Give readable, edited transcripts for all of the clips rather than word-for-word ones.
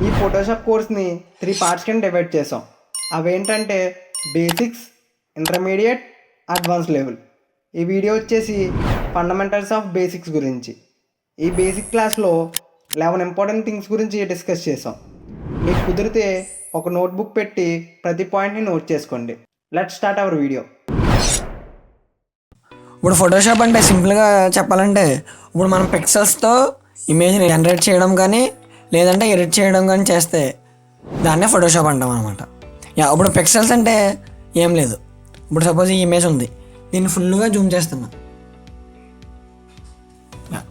ఈ Photoshop కోర్స్ని 3 parts కింద divide చేసాం. అవేంటంటే బేసిక్స్, ఇంటర్మీడియట్, అడ్వాన్స్ లెవెల్. ఈ వీడియో వచ్చేసి ఫండమెంటల్స్ ఆఫ్ బేసిక్స్ గురించి. ఈ బేసిక్ క్లాస్లో 11 ఇంపార్టెంట్ థింగ్స్ గురించి డిస్కస్ చేసాం. మీకు కుదిరితే ఒక నోట్బుక్ పెట్టి ప్రతి పాయింట్ని నోట్ చేసుకోండి. Let's start our video. ఇప్పుడు ఫోటోషాప్ అంటే సింపుల్గా చెప్పాలంటే ఇప్పుడు మనం పిక్సెల్స్తో ఇమేజ్ని జనరేట్ చేయడం కానీ లేదంటే ఎడిట్ చేయడం కానీ చేస్తే దాన్నే ఫోటోషాప్ అంటాం అనమాట. ఇప్పుడు పిక్సెల్స్ అంటే ఏం లేదు. ఇప్పుడు సపోజ్ ఈ ఇమేజ్ ఉంది, దీన్ని ఫుల్గా జూమ్ చేస్తున్నా.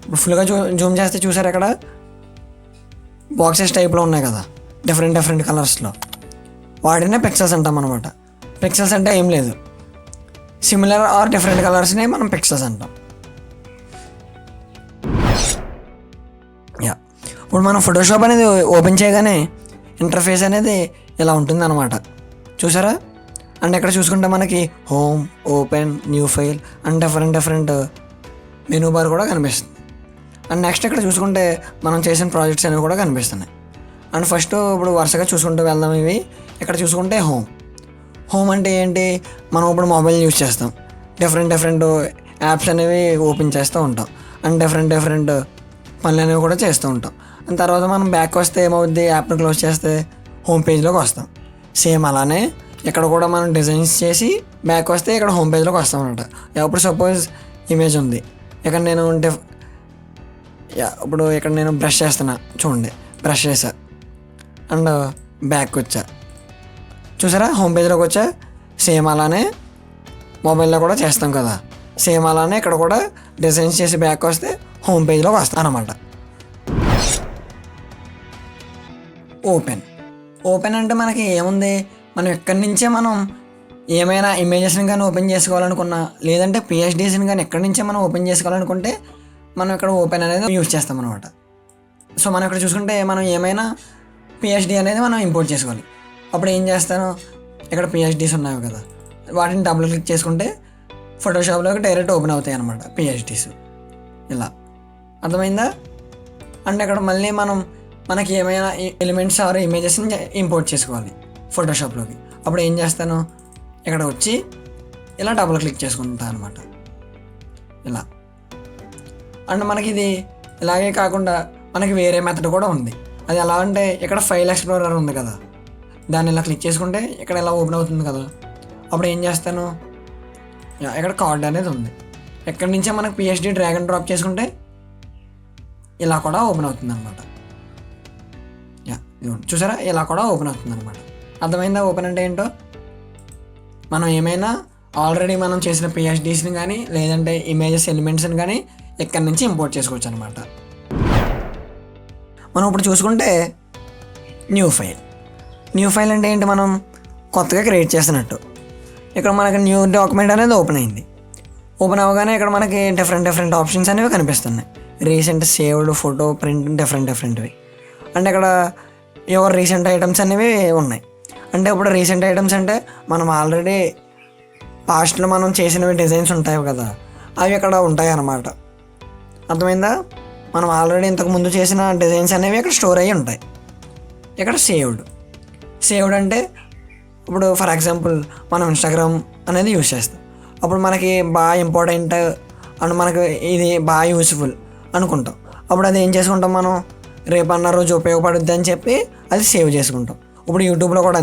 ఇప్పుడు ఫుల్గా జూమ్ చేస్తే చూసారు అక్కడ బాక్సెస్ టైప్లో ఉన్నాయి కదా, డిఫరెంట్ కలర్స్లో. వాటినే పిక్సెల్స్ అంటాం అనమాట. పిక్సెల్స్ అంటే ఏం లేదు, సిమిలర్ ఆర్ డిఫరెంట్ కలర్స్ని మనం పిక్సెల్స్ అంటాం. ఇప్పుడు మనం ఫోటోషాప్ అనేది ఓపెన్ చేయగానే ఇంటర్ఫేస్ అనేది ఇలా ఉంటుంది అనమాట. చూసారా? అండ్ ఇక్కడ చూసుకుంటే మనకి home, open, new file and different menu bar కూడా కనిపిస్తుంది. అండ్ నెక్స్ట్ ఇక్కడ చూసుకుంటే మనం చేసిన ప్రాజెక్ట్స్ అనేవి కూడా కనిపిస్తున్నాయి. అండ్ ఫస్ట్ ఇప్పుడు వరుసగా చూసుకుంటూ వెళ్దాం. ఇవి ఇక్కడ చూసుకుంటే హోమ్ అంటే ఏంటి, మనం ఇప్పుడు మొబైల్ యూజ్ చేస్తాం, డిఫరెంట్ యాప్స్ అనేవి ఓపెన్ చేస్తూ ఉంటాం అండ్ డిఫరెంట్ పనులు అనేవి కూడా చేస్తూ ఉంటాం. అండ్ తర్వాత మనం బ్యాక్ వస్తే ఏమవుద్ది, యాప్ని క్లోజ్ చేస్తే హోమ్ పేజ్లోకి వస్తాం. సేమ్ అలానే ఇక్కడ కూడా మనం డిజైన్స్ చేసి బ్యాక్ వస్తే ఇక్కడ హోమ్ పేజ్లోకి వస్తాం అనమాట. ఇప్పుడు సపోజ్ ఇమేజ్ ఉంది, ఇక్కడ నేను ఇప్పుడు ఇక్కడ నేను బ్రష్ చేస్తున్నా, చూడండి బ్రష్ చేసా అండ్ బ్యాక్ వచ్చా. చూసారా, హోమ్ పేజ్లోకి వచ్చా. సేమ్ అలానే మొబైల్లో కూడా చేస్తాం కదా, సేమ్ అలానే ఇక్కడ కూడా డిజైన్స్ చేసి బ్యాక్ వస్తే హోమ్ పేజ్లోకి వస్తాను అనమాట. ఓపెన్ అంటే మనకి ఏముంది, మనం ఎక్కడి నుంచే మనం ఏమైనా ఇమేజెస్ని కానీ ఓపెన్ చేసుకోవాలనుకున్నా లేదంటే పిహెచ్డీస్ని కానీ ఎక్కడి నుంచే మనం ఓపెన్ చేసుకోవాలనుకుంటే మనం ఇక్కడ ఓపెన్ అనేది యూజ్ చేస్తాం అనమాట. సో మనం ఇక్కడ చూసుకుంటే మనం ఏమైనా పిహెచ్డీ అనేది మనం ఇంపోర్ట్ చేసుకోవాలి. అప్పుడు ఏం చేస్తాను, ఇక్కడ పిహెచ్డీస్ ఉన్నాయి కదా, వాటిని డబుల్ క్లిక్ చేసుకుంటే ఫోటోషాప్లోకి డైరెక్ట్ ఓపెన్ అవుతాయి అనమాట పిహెచ్డీస్. ఇలా అర్థమైందా? అండ్ ఇక్కడ మళ్ళీ మనకి ఏమైనా ఎలిమెంట్స్ ఆర్ ఇమేజెస్ని ఇంపోర్ట్ చేసుకోవాలి ఫోటోషాప్లోకి. అప్పుడు ఏం చేస్తాను, ఇక్కడ వచ్చి ఇలా డబుల్ క్లిక్ చేసుకుంటాను అనమాట. ఇలా. అండ్ మనకి ఇది ఇలాగే కాకుండా మనకి వేరే మెథడ్ కూడా ఉంది. అది ఎలా అంటే ఇక్కడ ఫైల్ ఎక్స్ప్లోరర్ ఉంది కదా, దాన్ని ఇలా క్లిక్ చేసుకుంటే ఇక్కడ ఇలా ఓపెన్ అవుతుంది కదా. అప్పుడు ఏం చేస్తాను, ఇక్కడ కార్డ్ అనేది ఉంది, ఎక్కడి నుంచే మనకి పిహెచ్డీ డ్రాగ్ అండ్ డ్రాప్ చేసుకుంటే ఇలా కూడా ఓపెన్ అవుతుంది అనమాట. చూసారా, ఇలా కూడా ఓపెన్ అవుతుంది అనమాట. అర్థమైందా ఓపెన్ అంటే ఏంటో? మనం ఏమైనా ఆల్రెడీ మనం చేసిన పిహెచ్డీస్ని కానీ లేదంటే ఇమేజెస్ ఎలిమెంట్స్ని కానీ ఎక్కడి నుంచి ఇంపోర్ట్ చేసుకోవచ్చు అనమాట. మనం ఇప్పుడు చూసుకుంటే న్యూ ఫైల్ అంటే ఏంటి, మనం కొత్తగా క్రియేట్ చేస్తున్నట్టు. ఇక్కడ మనకి న్యూ డాక్యుమెంట్ అనేది ఓపెన్ అయింది. ఓపెన్ అవ్వగానే ఇక్కడ మనకి డిఫరెంట్ ఆప్షన్స్ అనేవి కనిపిస్తున్నాయి. రీసెంట్, సేవ్డ్, ఫోటో, ప్రింట్, డిఫరెంట్వి. అంటే ఇక్కడ ఎవరు రీసెంట్ ఐటమ్స్ అనేవి ఉన్నాయి. అంటే ఇప్పుడు రీసెంట్ ఐటమ్స్ అంటే మనం ఆల్రెడీ పాస్ట్లో మనం చేసినవి డిజైన్స్ ఉంటాయి కదా, అవి ఇక్కడ ఉంటాయి అన్నమాట. అర్థమైందా? మనం ఆల్రెడీ ఇంతకుముందు చేసిన డిజైన్స్ అనేవి ఇక్కడ స్టోర్ అయ్యి ఉంటాయి. ఇక్కడ సేవ్డ్ అంటే ఇప్పుడు ఫర్ ఎగ్జాంపుల్ మనం ఇన్స్టాగ్రామ్ అనేది యూజ్ చేస్తాం. అప్పుడు మనకి బాగా ఇంపార్టెంట్ అండ్ మనకి ఇది బాగా యూస్ఫుల్ అనుకుంటాం. అప్పుడు అది ఏం చేసుకుంటాం, మనం రేపన్న రోజు ఉపయోగపడుద్ది అని చెప్పి అది సేవ్ చేసుకుంటాం. ఇప్పుడు యూట్యూబ్లో కూడా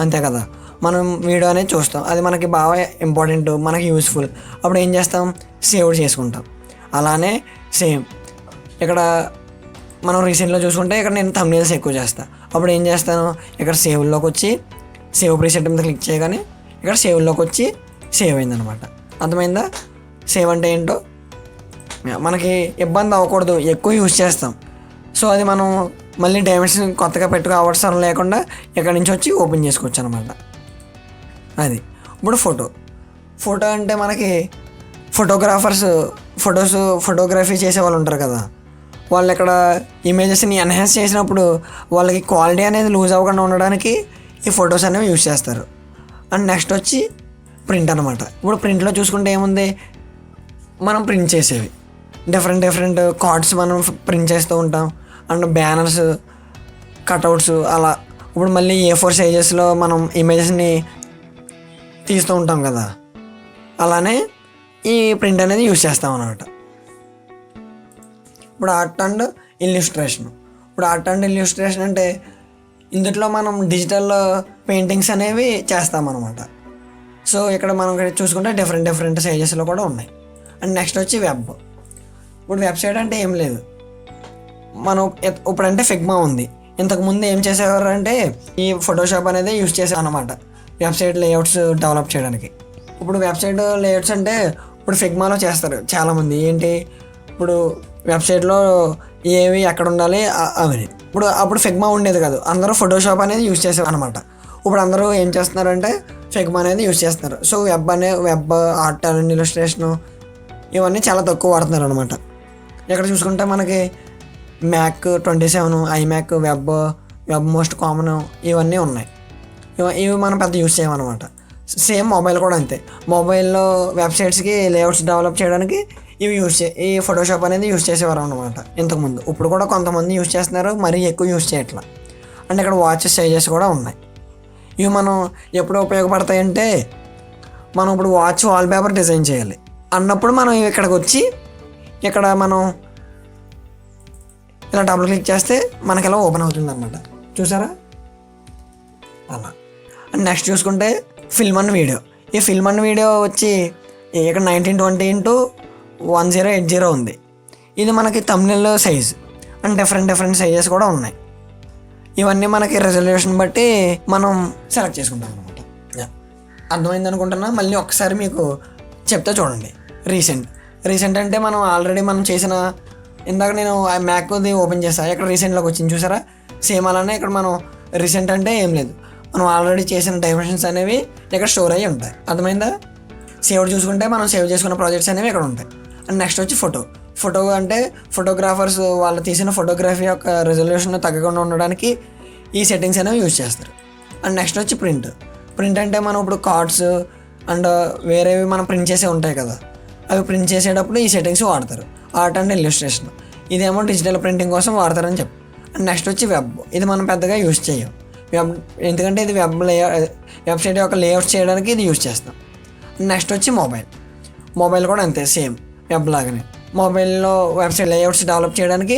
అంతే కదా, మనం వీడియో అనేది చూస్తాం, అది మనకి బాగా ఇంపార్టెంట్, మనకి యూస్ఫుల్, అప్పుడు ఏం చేస్తాం, సేవ్ చేసుకుంటాం. అలానే సేమ్ ఇక్కడ మనం రీసెంట్లో చూసుకుంటే ఇక్కడ నేను థంబ్నెయిల్స్ ఎక్కువ చేస్తాను. అప్పుడు ఏం చేస్తాను, ఇక్కడ సేవ్లోకి వచ్చి సేవ్ ప్రీసెట్ మీద క్లిక్ చేయగానే ఇక్కడ సేవ్లోకి వచ్చి సేవ్ అయిందనమాట. అర్థమైందా? సేవ్ అంటే ఏంటో, మనకి ఇబ్బంది అవ్వకూడదు, ఎక్కువ యూజ్ చేస్తాం. సో అది మనం మళ్ళీ డైమెన్షన్ కొత్తగా పెట్టుకో అవసరం లేకుండా ఎక్కడి నుంచి వచ్చి ఓపెన్ చేసుకోవచ్చు అనమాట. అది. ఇప్పుడు ఫోటో అంటే మనకి ఫోటోగ్రాఫర్స్ ఫోటోగ్రఫీ చేసే వాళ్ళు ఉంటారు కదా, వాళ్ళు ఇక్కడ ఇమేజెస్ని ఎన్హాన్స్ చేసినప్పుడు వాళ్ళకి క్వాలిటీ అనేది లూజ్ అవ్వకుండా ఉండడానికి ఈ ఫొటోస్ అనేవి యూజ్ చేస్తారు. అండ్ నెక్స్ట్ వచ్చి ప్రింట్ అనమాట. ఇప్పుడు ప్రింట్లో చూసుకుంటే ఏముంది, మనం ప్రింట్ చేసేవి డిఫరెంట్ కార్డ్స్ మనం ప్రింట్ చేస్తూ ఉంటాం. అండ్ బ్యానర్స్, కట్అవుట్స్ అలా. ఇప్పుడు మళ్ళీ A4 సైజెస్లో మనం ఇమేజెస్ని తీస్తూ ఉంటాం కదా, అలానే ఈ ప్రింట్ అనేది యూజ్ చేస్తాం అన్నమాట. ఇప్పుడు ఆర్ట్ అండ్ ఇల్యూస్ట్రేషన్. ఇప్పుడు ఆర్ట్ అండ్ ఇల్యూస్ట్రేషన్ అంటే ఇందులో మనం డిజిటల్ పెయింటింగ్స్ అనేవి చేస్తామన్నమాట. సో ఇక్కడ మనం చూసుకుంటే డిఫరెంట్ సైజెస్లో కూడా ఉన్నాయి. అండ్ నెక్స్ట్ వచ్చి వెబ్. ఇప్పుడు వెబ్సైట్ అంటే ఏం లేదు, మనం ఇప్పుడంటే ఫిగ్మా ఉంది. ఇంతకుముందు ఏం చేసేవారు అంటే ఈ ఫోటోషాప్ అనేది యూజ్ చేసేవారు అనమాట వెబ్సైట్ లేఅవుట్స్ డెవలప్ చేయడానికి. ఇప్పుడు వెబ్సైట్ లేఅవుట్స్ అంటే ఇప్పుడు ఫిగ్మాలో చేస్తారు చాలామంది. ఏంటి, ఇప్పుడు వెబ్సైట్లో ఏవి ఎక్కడ ఉండాలి అవని. అప్పుడు ఫిగ్మా ఉండేది కాదు, అందరూ ఫోటోషాప్ అనేది యూజ్ చేసేవారు అనమాట. ఇప్పుడు అందరూ ఏం చేస్తున్నారంటే ఫిగ్మా అనేది యూజ్ చేస్తున్నారు. So web art and illustration ఇవన్నీ చాలా తక్కువ వాడుతున్నారు అనమాట. ఇక్కడ చూసుకుంటే మనకి Mac 27, iMac, web most common ఇవన్నీ ఉన్నాయి. ఇవి మనం పెద్ద యూజ్ చేయమన్నమాట. సేమ్ మొబైల్ కూడా అంతే. మొబైల్లో వెబ్సైట్స్కి లేఅవుట్స్ డెవలప్ చేయడానికి ఈ ఫోటోషాప్ అనేది యూజ్ చేసేవారు అనమాట ఇంతకుముందు. ఇప్పుడు కూడా కొంతమంది యూజ్ చేస్తున్నారు, మరీ ఎక్కువ యూజ్ చేయట్లా. అండ్ ఇక్కడ వాచెస్ సైజెస్ కూడా ఉన్నాయి. ఇవి మనం ఎప్పుడు ఉపయోగపడతాయంటే మనం ఇప్పుడు వాచ్ వాల్ పేపర్ డిజైన్ చేయాలి అన్నప్పుడు మనం ఇక్కడికి వచ్చి ఇక్కడ మనం ఇలా డబుల్ క్లిక్ చేస్తే మనకి ఇలా ఓపెన్ అవుతుంది అన్నమాట. చూసారా అలా. అండ్ నెక్స్ట్ చూసుకుంటే ఫిల్మ్ అండ్ వీడియో. ఈ ఫిల్మ్ అండ్ వీడియో వచ్చి ఇక్కడ 1920x1080 ఉంది. ఇది మనకి thumbnail size and different sizes కూడా ఉన్నాయి. ఇవన్నీ మనకి రెజల్యూషన్ బట్టి మనం సెలెక్ట్ చేసుకుంటాం అనమాట. అర్థమైంది అనుకుంటున్నా. మళ్ళీ ఒకసారి మీకు చెప్తే చూడండి. రీసెంట్ అంటే మనం ఆల్రెడీ మనం చేసిన, ఇందాక నేను ఆ మ్యాక్ది ఓపెన్ చేస్తాను, ఇక్కడ రీసెంట్లోకి వచ్చింది చూసారా. సేమ్ అలానే ఇక్కడ మనం రీసెంట్ అంటే ఏం లేదు, మనం ఆల్రెడీ చేసిన డైమెన్షన్స్ అనేవి ఇక్కడ స్టోర్ అయ్యి ఉంటాయి. అర్థమైందా. సేవ్ చూసుకుంటే మనం సేవ్ చేసుకున్న ప్రాజెక్ట్స్ అనేవి ఇక్కడ ఉంటాయి. అండ్ నెక్స్ట్ వచ్చి ఫోటో అంటే ఫోటోగ్రాఫర్స్ వాళ్ళు తీసిన ఫోటోగ్రఫీ యొక్క రెజల్యూషన్ తగ్గకుండా ఉండడానికి ఈ సెట్టింగ్స్ అనేవి యూజ్ చేస్తారు. అండ్ నెక్స్ట్ వచ్చి ప్రింట్ అంటే మనం ఇప్పుడు కార్డ్స్ అండ్ వేరేవి మనం ప్రింట్ చేసే ఉంటాయి కదా, అవి ప్రింట్ చేసేటప్పుడు ఈ సెట్టింగ్స్ వాడతారు. ఆర్ట్ అండ్ ఇల్యూస్ట్రేషన్ ఇదేమో డిజిటల్ ప్రింటింగ్ కోసం వాడతారని చెప్పి. అండ్ నెక్స్ట్ వచ్చి వెబ్. ఇది మనం పెద్దగా యూజ్ చేయం ఎందుకంటే ఇది వెబ్సైట్ యొక్క లేఅవుట్ చేయడానికి ఇది యూజ్ చేస్తాం. నెక్స్ట్ వచ్చి మొబైల్ కూడా అంతే, సేమ్ వెబ్ లాగానే. మొబైల్లో వెబ్సైట్ లేఅవుట్స్ డెవలప్ చేయడానికి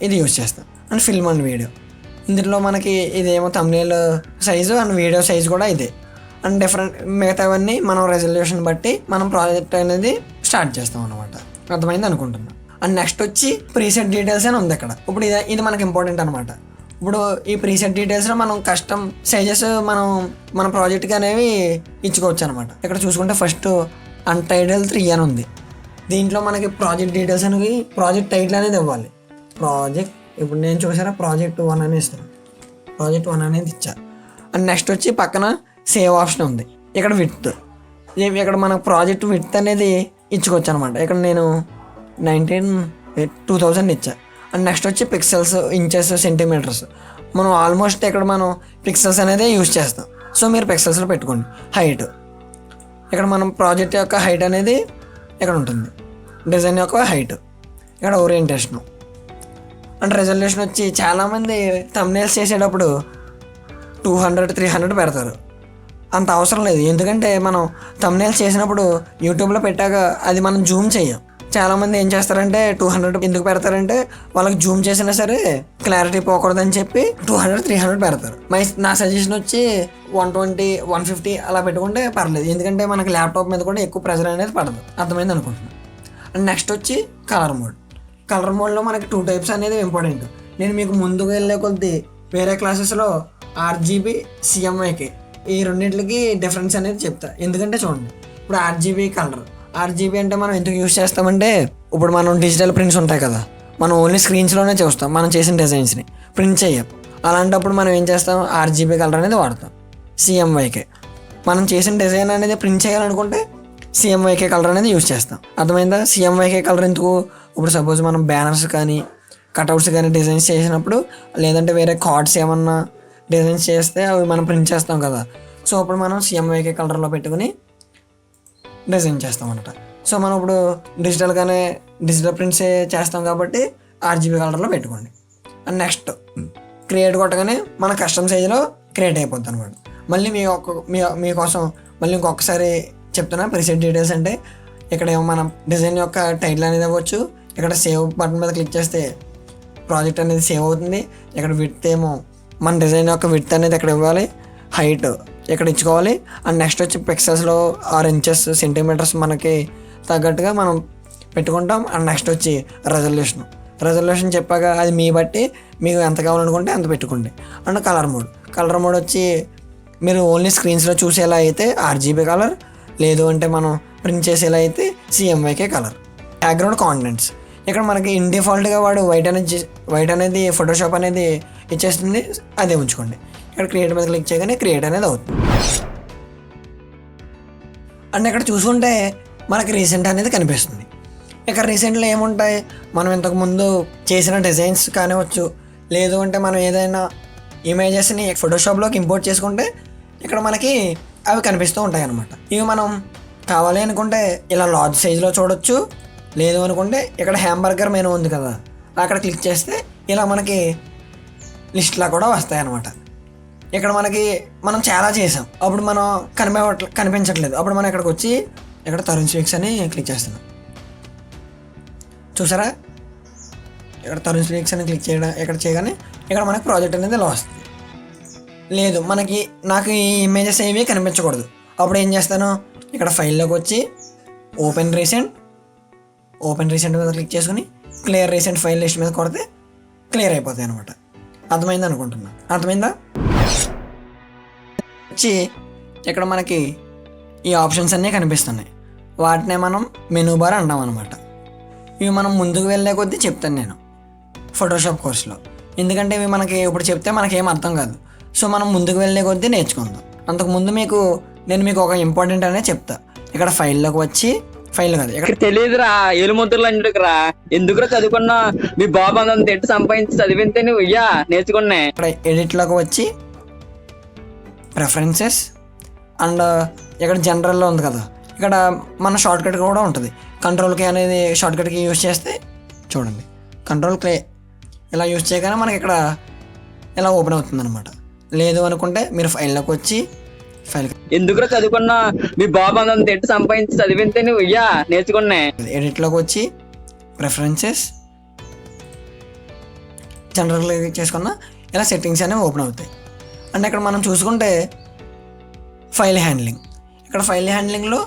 ఇది యూజ్ చేస్తాం. అండ్ ఫిల్మ్ అండ్ వీడియో, ఇందులో మనకి ఇదేమో thumbnail size and video size కూడా ఇదే. అండ్ మిగతావన్నీ మనం రెజల్యూషన్ బట్టి మనం ప్రాజెక్ట్ అనేది స్టార్ట్ చేస్తాం అనమాట. అర్థమైంది అనుకుంటున్నాం. అండ్ నెక్స్ట్ వచ్చి ప్రీసెట్ డీటెయిల్స్ అని ఉంది ఇక్కడ. ఇప్పుడు ఇది మనకి ఇంపార్టెంట్ అనమాట. ఇప్పుడు ఈ ప్రీసెట్ డీటెయిల్స్లో మనం కస్టమ్ సైజెస్ మన ప్రాజెక్ట్కి అనేవి ఇచ్చుకోవచ్చు అనమాట. ఇక్కడ చూసుకుంటే ఫస్ట్ అన్టైటిల్ 3 అని ఉంది. దీంట్లో మనకి ప్రాజెక్ట్ డీటెయిల్స్ అనేవి ప్రాజెక్ట్ టైటిల్ అనేది ఇవ్వాలి. ఇప్పుడు నేను చూసారా ప్రాజెక్ట్ 1 అని ఇస్తాను, ప్రాజెక్ట్ 1 అనేది ఇచ్చా. అండ్ నెక్స్ట్ వచ్చి పక్కన సేవ్ ఆప్షన్ ఉంది. ఇక్కడ ఇక్కడ మన ప్రాజెక్ట్ విడ్త్ అనేది ఇచ్చుకోవచ్చు అనమాట. ఇక్కడ నేను 2000 ఇచ్చా. అండ్ నెక్స్ట్ వచ్చి పిక్సెల్స్, ఇంచెస్, సెంటీమీటర్స్. మనం ఆల్మోస్ట్ ఇక్కడ మనం పిక్సెల్స్ అనేది యూజ్ చేస్తాం. సో మీరు పిక్సెల్స్లో పెట్టుకోండి. హైట్, ఇక్కడ మనం ప్రాజెక్ట్ యొక్క హైట్ అనేది ఇక్కడ ఉంటుంది. డిజైన్ యొక్క హైట్, ఇక్కడ ఓరియంటేషను. అండ్ రెజల్యూషన్ వచ్చి చాలామంది థంబ్నెయిల్స్ చేసేటప్పుడు 200-300 పెడతారు. అంత అవసరం లేదు, ఎందుకంటే మనం థంబ్నెయిల్స్ చేసినప్పుడు యూట్యూబ్లో పెట్టాక అది మనం జూమ్ చేయం. చాలామంది ఏం చేస్తారంటే 200 ఎందుకు పెడతారంటే వాళ్ళకి జూమ్ చేసినా సరే క్లారిటీ పోకూడదని చెప్పి 200-300 పెడతారు. నా సజెషన్ వచ్చి 120-150 అలా పెట్టుకుంటే పర్లేదు, ఎందుకంటే మనకి ల్యాప్టాప్ మీద కూడా ఎక్కువ ప్రెజర్ అనేది పడదు. అర్థమైంది అనుకుంటున్నాను. అండ్ నెక్స్ట్ వచ్చి కలర్ మోడ్లో మనకి 2 టైప్స్ అనేది ఇంపార్టెంట్. నేను మీకు ముందుకు వెళ్ళే కొద్దీ వేరే క్లాసెస్లో RGB, CMYK ఈ రెండింటికి డిఫరెన్స్ అనేది చెప్తా. ఎందుకంటే చూడండి, ఇప్పుడు RGB అంటే మనం ఎందుకు యూజ్ చేస్తామంటే ఇప్పుడు మనం డిజిటల్ ప్రింట్స్ ఉంటాయి కదా, మనం ఓన్లీ స్క్రీన్స్లోనే చూస్తాం, మనం చేసిన డిజైన్స్ని ప్రింట్ చేయం. అలాంటప్పుడు మనం ఏం చేస్తాం, RGB కలర్ అనేది వాడతాం. CMYK మనం చేసిన డిజైన్ అనేది ప్రింట్ చేయాలనుకుంటే CMYK కలర్ అనేది యూజ్ చేస్తాం. అర్థమైందా. CMYK కలర్ ఎందుకు, ఇప్పుడు సపోజ్ మనం బ్యానర్స్ కానీ కట్అవుట్స్ కానీ డిజైన్స్ చేసినప్పుడు, లేదంటే వేరే కార్డ్స్ ఏమన్నా డిజైన్స్ చేస్తే అవి మనం ప్రింట్ చేస్తాం కదా, సో అప్పుడు మనం CMYK కలర్లో పెట్టుకుని డిజైన్ చేస్తాం అన్నమాట. సో మనం ఇప్పుడు డిజిటల్ ప్రింట్సే చేస్తాం కాబట్టి RGB కలర్లో పెట్టుకోండి. అండ్ నెక్స్ట్ క్రియేట్ కొట్టగానే మన కస్టమ్ సైజులో క్రియేట్ అయిపోద్ది అనమాట. మళ్ళీ మీకోసం మళ్ళీ ఇంకొకసారి చెప్తున్నా ప్రీసెట్ డీటెయిల్స్ అంటే ఇక్కడ ఏమో మనం డిజైన్ యొక్క టైటిల్ అనేది ఇవ్వచ్చు. ఇక్కడ సేవ్ బటన్ మీద క్లిక్ చేస్తే ప్రాజెక్ట్ అనేది సేవ్ అవుతుంది. ఇక్కడ విడ్త్ ఏమో మన డిజైన్ యొక్క విడ్త్ అనేది ఇక్కడ ఇవ్వాలి, హైట్ ఇక్కడ ఇచ్చుకోవాలి. అండ్ నెక్స్ట్ వచ్చి పిక్సెల్స్లో 6 ఇంచెస్ సెంటీమీటర్స్ మనకి తగ్గట్టుగా మనం పెట్టుకుంటాం. అండ్ నెక్స్ట్ వచ్చి రెజల్యూషన్ చెప్పాక అది మీ బట్టి మీకు ఎంత కావాలనుకుంటే అంత పెట్టుకోండి. అండ్ కలర్ మోడ్ వచ్చి మీరు ఓన్లీ స్క్రీన్స్లో చూసేలా అయితే RGB కలర్, లేదు అంటే మనం ప్రింట్ చేసేలా అయితే CMYK కలర్. బ్యాక్గ్రౌండ్ కాంటెంట్స్ ఇక్కడ మనకి డిఫాల్ట్గా వాడు వైట్ అనేది ఫోటోషాప్ అనేది ఇచ్చేస్తుంది, అదే ఉంచుకోండి. ఇక్కడ క్రియేట్ మీద క్లిక్ చేయగానే క్రియేట్ అనేది అవుతుంది. అండ్ ఇక్కడ చూసుకుంటే మనకి రీసెంట్ అనేది కనిపిస్తుంది. ఇక్కడ రీసెంట్లో ఏముంటాయి, మనం ఇంతకుముందు చేసిన డిజైన్స్ కానివచ్చు, లేదు అంటే మనం ఏదైనా ఇమేజెస్ని ఫోటోషాప్లోకి ఇంపోర్ట్ చేసుకుంటే ఇక్కడ మనకి అవి కనిపిస్తూ ఉంటాయి అన్నమాట. ఇవి మనం కావాలి అనుకుంటే ఇలా లార్జ్ సైజులో చూడొచ్చు, లేదు అనుకుంటే ఇక్కడ హ్యాంబర్గర్ మెనూ ఉంది కదా, అక్కడ క్లిక్ చేస్తే ఇలా మనకి లిస్ట్లా కూడా వస్తాయి అన్నమాట. ఇక్కడ మనం చాలా చేసాం, అప్పుడు మనం కనిపించట్లేదు. అప్పుడు మనం ఇక్కడికి వచ్చి ఇక్కడ తరుణ్ స్వీక్స్ అని క్లిక్ చేస్తున్నాం. చూసారా, ఇక్కడ తరుణ్ స్వీక్స్ అని క్లిక్ ఇక్కడ చేయగానే ఇక్కడ మనకి ప్రాజెక్ట్ అనేది ఇలా వస్తుంది. లేదు నాకు ఈ ఇమేజెస్ ఏమీ కనిపించకూడదు, అప్పుడు ఏం చేస్తాను, ఇక్కడ ఫైల్లోకి వచ్చి ఓపెన్ రీసెంట్ మీద క్లిక్ చేసుకుని క్లియర్ రీసెంట్ ఫైల్ లిస్ట్ మీద కొడితే క్లియర్ అయిపోతాయి అనమాట. అర్థమైందా? వచ్చి ఇక్కడ మనకి ఈ ఆప్షన్స్ అన్నీ కనిపిస్తున్నాయి, వాటినే మనం మెనూ బార్ అంటాం అనమాట. ఇవి మనం ముందుకు వెళ్ళే కొద్దీ చెప్తాను నేను ఫోటోషాప్ కోర్సులో, ఎందుకంటే ఇవి మనకి ఇప్పుడు చెప్తే మనకేం అర్థం కాదు. సో మనం ముందుకు వెళ్ళే కొద్దీ నేర్చుకుందాం. అంతకుముందు నేను మీకు ఒక ఇంపార్టెంట్ అనేది చెప్తా. ఇక్కడ ఫైల్లోకి వచ్చి ఇక్కడ తెలియదురా ఏలుముద్రలు అంటురా, ఎందుకురా చదువుకున్నా, మీ బాబు అంత ఎట్టు సంపాదించి చదివితే నువ్వు నేర్చుకున్నా. ఇక్కడ ఎడిట్లోకి వచ్చి ప్రిఫరెన్సెస్ అండ్ ఇక్కడ జనరల్లో ఉంది కదా, ఇక్కడ మన షార్ట్ కట్ కూడా ఉంటుంది. కంట్రోల్-K అనేది షార్ట్ కట్కి యూజ్ చేస్తే చూడండి, కంట్రోల్-K ఇలా యూజ్ చేయగానే మనకి ఇక్కడ ఇలా ఓపెన్ అవుతుంది అనమాట. లేదు అనుకుంటే మీరు ఫైల్లోకి వచ్చి ఎందుకురా చదువుకున్నా, మీ బాబు అంత ఎట్టు సంపాదించి చదివితే నువ్వు నేర్చుకున్నా. ఎడిట్లోకి వచ్చి ప్రిఫరెన్సెస్ జనరల్ చేసుకున్నా ఇలా సెట్టింగ్స్ అనేవి ఓపెన్ అవుతాయి. అండ్ ఇక్కడ మనం చూసుకుంటే ఫైల్ హ్యాండ్లింగ్లో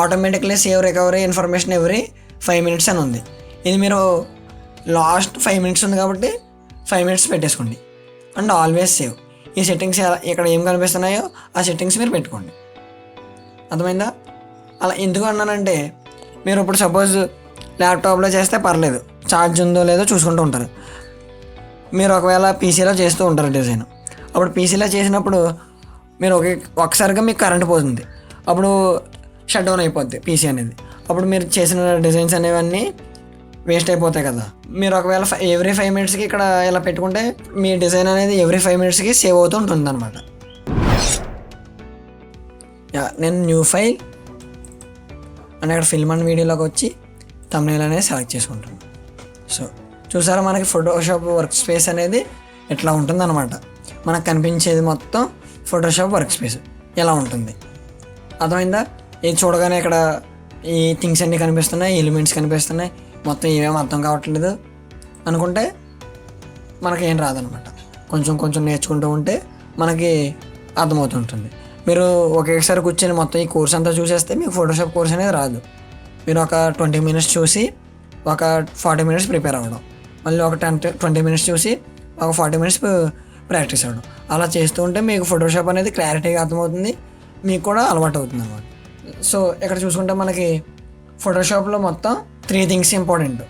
automatically save recovery information every 5 minutes అని ఉంది. ఇది మీరు లాస్ట్ 5 minutes ఉంది కాబట్టి 5 minutes పెట్టేసుకోండి. అండ్ ఆల్వేస్ సేవ్, ఈ సెట్టింగ్స్ ఇక్కడ ఏం కనిపిస్తున్నాయో ఆ సెట్టింగ్స్ మీరు పెట్టుకోండి. అర్థమైందా? అలా ఎందుకు అన్నానంటే మీరు ఇప్పుడు సపోజ్ ల్యాప్టాప్లో చేస్తే పర్లేదు, ఛార్జ్ ఉందో లేదో చూసుకుంటూ ఉంటారు. మీరు ఒకవేళ పీసీలో చేస్తూ ఉంటారు డిజైన్, అప్పుడు పీసీలో చేసినప్పుడు మీరు ఒకసారిగా మీకు కరెంట్ పోతుంది, అప్పుడు షట్ డౌన్ అయిపోద్ది పీసీ అనేది. అప్పుడు మీరు చేసిన డిజైన్స్ అనేవన్నీ వేస్ట్ అయిపోతాయి కదా. మీరు ఒకవేళ ఎవ్రీ 5 minutesకి ఇక్కడ ఇలా పెట్టుకుంటే మీ డిజైన్ అనేది ఎవ్రీ 5 minutesకి సేవ్ అవుతూ ఉంటుంది అనమాట. నేను న్యూ ఫైల్ అని ఇక్కడ ఫిల్మ్ అండ్ వీడియోలోకి వచ్చి థంబ్నెయిల్ అనేది సెలెక్ట్ చేసుకుంటాను. సో చూసారా, మనకి ఫోటోషాప్ వర్క్ స్పేస్ అనేది ఇట్లా ఉంటుంది అనమాట. మనకు కనిపించేది మొత్తం ఫోటోషాప్ వర్క్ స్పేస్ ఎలా ఉంటుంది. అర్థమైందా? ఇది చూడగానే ఇక్కడ ఈ థింగ్స్ అన్నీ కనిపిస్తున్నాయి, ఎలిమెంట్స్ కనిపిస్తున్నాయి, మొత్తం ఇవేమో అర్థం కావట్లేదు అనుకుంటే మనకేం రాదనమాట. కొంచెం నేర్చుకుంటూ ఉంటే మనకి అర్థమవుతుంటుంది. మీరు ఒకేసారి కూర్చొని మొత్తం ఈ కోర్స్ అంతా చూసేస్తే మీకు ఫోటోషాప్ కోర్స్ అనేది రాదు. మీరు ఒక 20 minutes చూసి ఒక 40 minutes ప్రిపేర్ అవ్వడం, మళ్ళీ ఒక 20 minutes చూసి ఒక 40 minutes ప్రాక్టీస్ అవ్వడం, అలా చేస్తూ ఉంటే మీకు ఫోటోషాప్ అనేది క్లారిటీగా అర్థమవుతుంది, మీకు కూడా అలవాటు అవుతుంది అనమాట. సో ఇక్కడ చూసుకుంటే మనకి ఫోటోషాప్లో మొత్తం 3 things ఇంపార్టెంట్.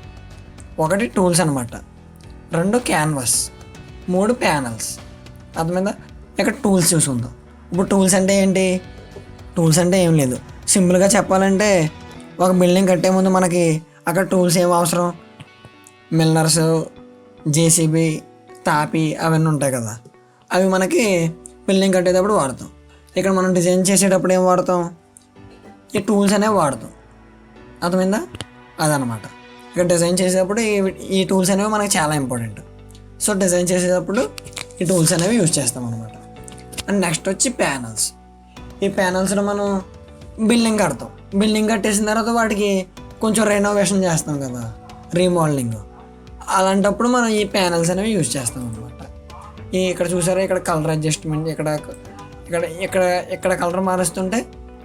1 టూల్స్ అనమాట, 2 క్యాన్వాస్, 3 ప్యానల్స్. అర్థమైందా? ఇక్కడ టూల్స్ చూసుకుందాం. ఇప్పుడు టూల్స్ అంటే ఏంటి? టూల్స్ అంటే ఏం లేదు, సింపుల్గా చెప్పాలంటే ఒక బిల్డింగ్ కట్టే ముందు మనకి అక్కడ టూల్స్ ఏం అవసరం, మిల్లర్స్, JCB, తాపి అవన్నీ ఉంటాయి కదా, అవి మనకి బిల్డింగ్ కట్టేటప్పుడు వాడతాం. ఇక్కడ మనం డిజైన్ చేసేటప్పుడు ఏం వాడతాం, ఈ టూల్స్ అనేవి వాడతాం. అర్థమైందా? అదనమాట. ఇక్కడ డిజైన్ చేసేటప్పుడు ఈ టూల్స్ అనేవి మనకి చాలా ఇంపార్టెంట్. సో డిజైన్ చేసేటప్పుడు ఈ టూల్స్ అనేవి యూజ్ చేస్తాం అనమాట. అండ్ నెక్స్ట్ వచ్చి ప్యానల్స్. ఈ ప్యానల్స్లో మనం బిల్డింగ్ కడతాం. బిల్డింగ్ కట్టేసిన తర్వాత వాటికి కొంచెం రెనోవేషన్ చేస్తాం కదా, రీమోడలింగ్. అలాంటప్పుడు మనం ఈ ప్యానల్స్ అనేవి యూజ్ చేస్తాం అనమాట. ఇక్కడ చూసారా, ఇక్కడ కలర్ అడ్జస్ట్మెంట్, ఇక్కడ ఇక్కడ ఇక్కడ ఇక్కడ కలర్ మారుస్తుంటే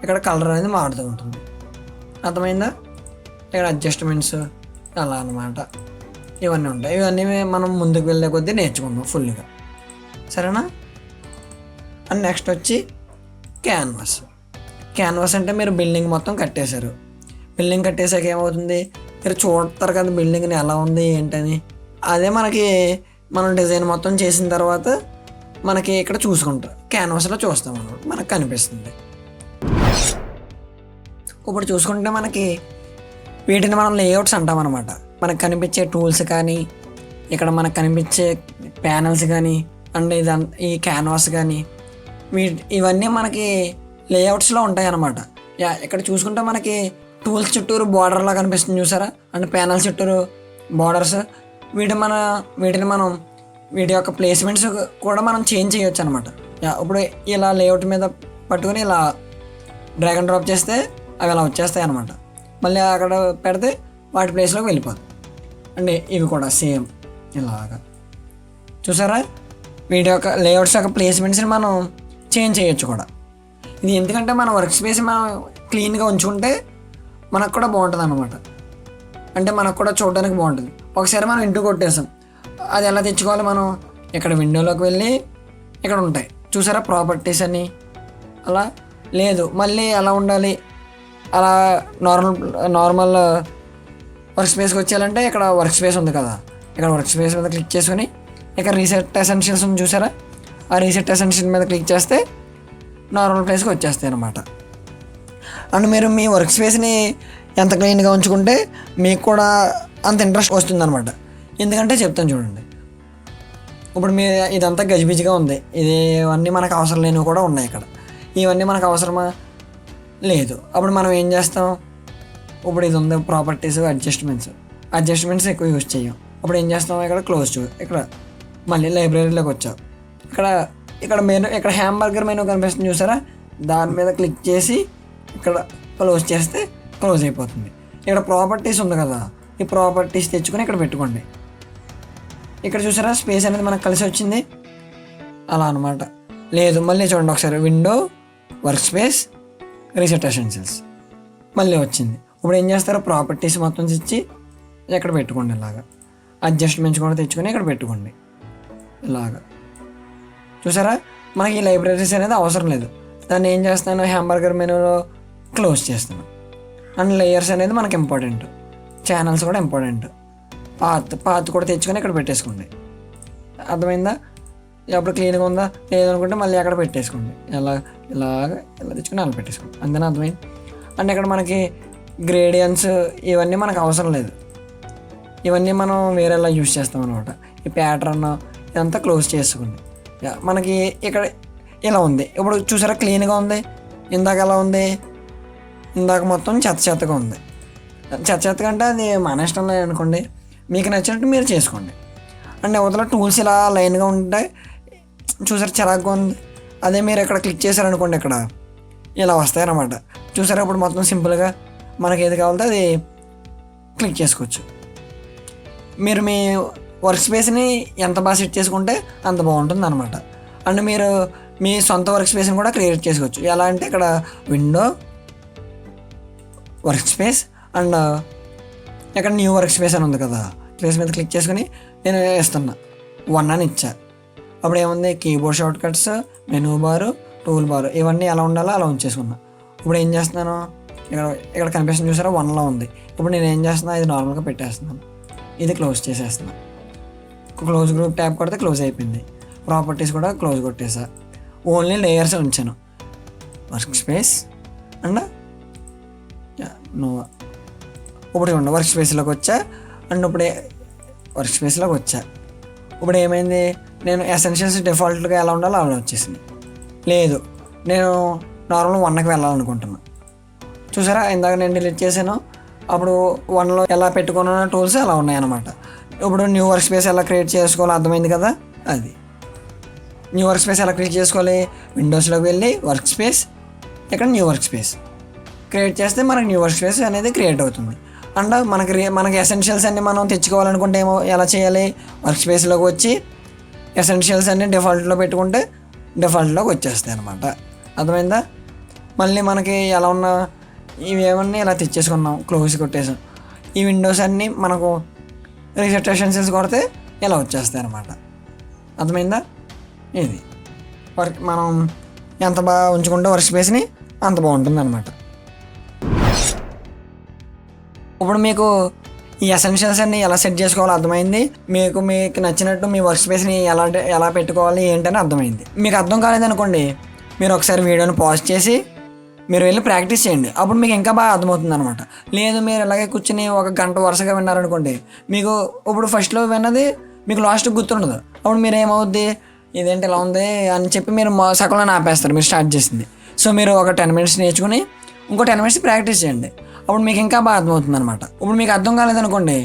ఇక్కడ కలర్ అనేది మారుతూ ఉంటుంది. అర్థమైందా? ఇక్కడ అడ్జస్ట్మెంట్స్ అలా అనమాట. ఇవన్నీ ఉంటాయి. ఇవన్నీ మనం ముందుకు వెళ్ళే కొద్దీ నేర్చుకుందాం ఫుల్గా, సరేనా? అండ్ నెక్స్ట్ వచ్చి క్యాన్వాస్. క్యాన్వాస్ అంటే మీరు బిల్డింగ్ మొత్తం కట్టేశారు. బిల్డింగ్ కట్టేసాక ఏమవుతుంది, మీరు చూడతారు కదా బిల్డింగ్ని ఎలా ఉంది ఏంటని. అదే మనకి మనం డిజైన్ మొత్తం చేసిన తర్వాత మనకి ఇక్కడ చూసుకుంటాం, క్యాన్వాస్లో చూస్తాం అన్నమాట, మనకు కనిపిస్తుంది. ఇప్పుడు చూసుకుంటే మనకి వీటిని మనం లేఅవుట్స్ అంటాం అనమాట. మనకు కనిపించే టూల్స్ కానీ, ఇక్కడ మనకు కనిపించే ప్యానల్స్ కానీ, అండ్ ఈ క్యాన్వాస్ కానీ, ఇవన్నీ మనకి లేఅవుట్స్లో ఉంటాయి అన్నమాట. ఇక్కడ చూసుకుంటే మనకి టూల్స్ చుట్టూరు బార్డర్లా కనిపిస్తుంది చూసారా, అండ్ ప్యానల్ చుట్టూరు బార్డర్స్. వీటిని మనం వీటి యొక్క ప్లేస్మెంట్స్ కూడా మనం చేంజ్ చేయొచ్చు అనమాట. ఇప్పుడు ఇలా లేఅవుట్ మీద పట్టుకొని ఇలా డ్రాగ్ అండ్ డ్రాప్ చేస్తే అవి అలా వచ్చేస్తాయి అనమాట. మళ్ళీ అక్కడ పెడితే వాటి ప్లేస్లోకి వెళ్ళిపోతుంది. అండ్ ఇవి కూడా సేమ్ ఇలాగా చూసారా, వీటి యొక్క లేఅవుట్స్ యొక్క ప్లేస్మెంట్స్ని మనం చేంజ్ చేయొచ్చు కూడా. ఇది ఎందుకంటే మన వర్క్ స్పేస్ మనం క్లీన్గా ఉంచుకుంటే మనకు కూడా బాగుంటుంది అనమాట. అంటే మనకు కూడా చూడడానికి బాగుంటుంది. ఒకసారి మనం ఇంటికి కొట్టేసాం, అది ఎలా తెచ్చుకోవాలి, మనం ఇక్కడ విండోలోకి వెళ్ళి ఇక్కడ ఉంటాయి చూసారా ప్రాపర్టీస్ అని. అలా లేదు, మళ్ళీ ఎలా ఉండాలి, అలా నార్మల్ వర్క్ స్పేస్కి వచ్చేయాలంటే ఇక్కడ వర్క్ స్పేస్ ఉంది కదా, ఇక్కడ వర్క్ స్పేస్ మీద క్లిక్ చేసుకొని ఇక్కడ రీసెట్ ఎసెన్షియల్స్ ఉంది చూసారా, ఆ రీసెట్ ఎసెన్షియల్ మీద క్లిక్ చేస్తే నార్మల్ ప్లేస్కి వచ్చేస్తాయి అన్నమాట. అండ్ మీరు మీ వర్క్ స్పేస్ని ఎంత క్లీన్గా ఉంచుకుంటే మీకు కూడా అంత ఇంట్రెస్ట్ వస్తుంది అనమాట. ఎందుకంటే చెప్తాను చూడండి, ఇప్పుడు మీ ఇదంతా గజిబిజిగా ఉంది, ఇవన్నీ మనకు అవసరం లేనివి కూడా ఉన్నాయి ఇక్కడ. ఇవన్నీ మనకు అవసరమా లేదు. అప్పుడు మనం ఏం చేస్తాం, ఇప్పుడు ఇది ఉంది ప్రాపర్టీస్, అడ్జస్ట్మెంట్స్ ఎక్కువ యూజ్ చేయం. అప్పుడు ఏం చేస్తాం, ఇక్కడ క్లోజ్ ఇక్కడ మళ్ళీ లైబ్రరీలోకి వచ్చాం. ఇక్కడ మెనూ, ఇక్కడ హ్యాంబర్గర్ మెనూ కనిపిస్తుంది చూసారా, దాని మీద క్లిక్ చేసి ఇక్కడ క్లోజ్ చేస్తే క్లోజ్ అయిపోతుంది. ఇక్కడ ప్రాపర్టీస్ ఉంది కదా, ఈ ప్రాపర్టీస్ తెచ్చుకొని ఇక్కడ పెట్టుకోండి. ఇక్కడ చూసారా స్పేస్ అనేది మనకు కలిసి వచ్చింది, అలా అనమాట. లేదు మళ్ళీ చూడండి ఒకసారి, window, work space, reset essentials మళ్ళీ వచ్చింది. ఇప్పుడు ఏం చేస్తారో ప్రాపర్టీస్ మొత్తం తెచ్చి ఇక్కడ పెట్టుకోండి. ఇలాగా అడ్జస్ట్మెంట్స్ కూడా తెచ్చుకొని ఇక్కడ పెట్టుకోండి. ఇలాగా చూసారా, మనకి ఈ లైబ్రరీస్ అనేది అవసరం లేదు. దాన్ని ఏం చేస్తాను, హ్యాంబర్గర్ మెనూలో క్లోజ్ చేస్తాను. అండ్ లేయర్స్ అనేది మనకి ఇంపార్టెంట్, ఛానల్స్ కూడా ఇంపార్టెంట్. పాత్ కూడా తెచ్చుకొని ఇక్కడ పెట్టేసుకోండి. అర్థమైందా? అప్పుడు క్లీన్గా ఉందా లేదనుకుంటే మళ్ళీ అక్కడ పెట్టేసుకోండి. ఇలాగ తెచ్చుకొని అలా పెట్టేసుకోండి. అంతేనా? అర్థమైంది. అంటే ఇక్కడ మనకి గ్రేడియన్స్ ఇవన్నీ మనకు అవసరం లేదు, ఇవన్నీ మనం వేరేలా యూజ్ చేస్తాం అనమాట. ఈ ప్యాటర్న్ ఇదంతా క్లోజ్ చేసుకోండి. మనకి ఇక్కడ ఇలా ఉంది, ఇప్పుడు చూసారా క్లీన్గా ఉంది. ఇందాక ఎలా ఉంది, ఇందాక మొత్తం చెత్తగా ఉంది. చెత్తగా అంటే అది మన ఇష్టం లేదు అనుకోండి, మీకు నచ్చినట్టు మీరు చేసుకోండి. అండ్ అవతల టూల్స్ ఇలా లైన్గా ఉంటాయి చూసారా, చిరాగ్గా ఉంది. అదే మీరు ఇక్కడ క్లిక్ చేశారనుకోండి, ఇక్కడ ఇలా వస్తాయి అన్నమాట. చూసారా, ఇప్పుడు మొత్తం సింపుల్గా మనకి ఏది కావాలంటే అది క్లిక్ చేసుకోవచ్చు. మీరు మీ వర్క్ స్పేస్ని ఎంత బాగా సెట్ చేసుకుంటే అంత బాగుంటుంది అనమాట. అండ్ మీరు మీ సొంత వర్క్ స్పేస్ని కూడా క్రియేట్ చేసుకోవచ్చు. ఎలా అంటే ఇక్కడ విండో, వర్క్ స్పేస్, అండ్ ఇక్కడ న్యూ వర్క్ స్పేస్ అని ఉంది కదా, స్పేస్ మీద క్లిక్ చేసుకుని నేను ఇస్తున్నా 1 అని ఇచ్చా. అప్పుడు ఏముంది, కీబోర్డ్ షార్ట్ కట్స్, మెనూ బారు, టూల్ బారు, ఇవన్నీ ఎలా ఉండాలో అలా ఉంచేసుకున్నా. ఇప్పుడు ఏం చేస్తున్నాను, ఇక్కడ కనిపిస్తుంది చూసారా 1లో ఉంది. ఇప్పుడు నేను ఏం చేస్తున్నా, ఇది నార్మల్గా పెట్టేస్తున్నాను, ఇది క్లోజ్ చేసేస్తున్నాను. క్లోజ్ గ్రూప్ ట్యాప్ కొడితే క్లోజ్ అయిపోయింది. ప్రాపర్టీస్ కూడా క్లోజ్ కొట్టేసా, ఓన్లీ లేయర్స్ ఉంచాను. వర్క్ స్పేస్ అండ్ ఇప్పుడు చూడండి వర్క్ స్పేస్లోకి వచ్చా. అండ్ ఇప్పుడు వర్క్ స్పేస్లోకి వచ్చా. ఇప్పుడు ఏమైంది, నేను ఎసెన్షియల్స్ డిఫాల్ట్గా ఎలా ఉండాలో అలా వచ్చేసింది. లేదు, నేను నార్మల్ 1కి వెళ్ళాలనుకుంటున్నాను. చూసారా, ఇందాక నేను డిలీట్ చేశాను, అప్పుడు 1లో ఎలా పెట్టుకున్న టూల్స్ అలా ఉన్నాయన్నమాట. ఇప్పుడు న్యూ వర్క్ స్పేస్ ఎలా క్రియేట్ చేసుకోవాలో అర్థమైంది కదా. అది న్యూ వర్క్ స్పేస్ ఎలా క్రియేట్ చేసుకోవాలి, విండోస్లోకి వెళ్ళి వర్క్ స్పేస్, ఇక్కడ న్యూ వర్క్ స్పేస్ క్రియేట్ చేస్తే మనకు న్యూ వర్క్ స్పేస్ అనేది క్రియేట్ అవుతుంది. అండ్ మనకి ఎసెన్షియల్స్ అన్ని మనం తెచ్చుకోవాలనుకుంటే ఎలా చేయాలి, వర్క్ స్పేస్లోకి వచ్చి ఎసెన్షియల్స్ అన్ని డిఫాల్ట్లో పెట్టుకుంటే డిఫాల్ట్లోకి వచ్చేస్తాయి అనమాట. అర్థమైందా. మళ్ళీ మనకి ఎలా ఉన్న ఇవి ఏమన్నా ఇలా తెచ్చేసుకున్నాం, క్లోజ్ కొట్టేసాం. ఈ విండోస్ అన్నీ మనకు రీసెట్ ఎసెన్షియల్స్ కొడితే ఇలా వచ్చేస్తాయి అనమాట. అర్థమైందా. ఇది మనం ఎంత బాగా ఉంచుకుంటే వర్క్ స్పేస్ని అంత బాగుంటుంది అనమాట. ఇప్పుడు మీకు ఈ ఎసెన్షియల్స్ అన్ని ఎలా సెట్ చేసుకోవాలో అర్థమైంది. మీకు నచ్చినట్టు మీ వర్క్ స్పేస్ని ఎలా పెట్టుకోవాలి ఏంటని అర్థమైంది. మీకు అర్థం కాలేదనుకోండి, మీరు ఒకసారి వీడియోని పాజ్ చేసి మీరు వెళ్ళి ప్రాక్టీస్ చేయండి. అప్పుడు మీకు ఇంకా బాగా అర్థమవుతుంది అనమాట. లేదు మీరు ఇలాగే కూర్చుని ఒక గంట వరుసగా విన్నారనుకోండి, మీకు ఇప్పుడు ఫస్ట్లో విన్నది మీకు లాస్ట్కి గుర్తుండదు. అప్పుడు మీరు ఏమవుద్ది, ఇదేంటి ఇలా ఉంది అని చెప్పి మీరు సగంలో ఆపేస్తారు మీరు స్టార్ట్ చేసింది. సో మీరు ఒక 10 minutes నేర్చుకుని ఇంకో 10 minutes ప్రాక్టీస్ చేయండి. అప్పుడు మీకు ఇంకా బాగా అర్థమవుతుంది అనమాట. ఇప్పుడు మీకు అర్థం కాలేదనుకోండి,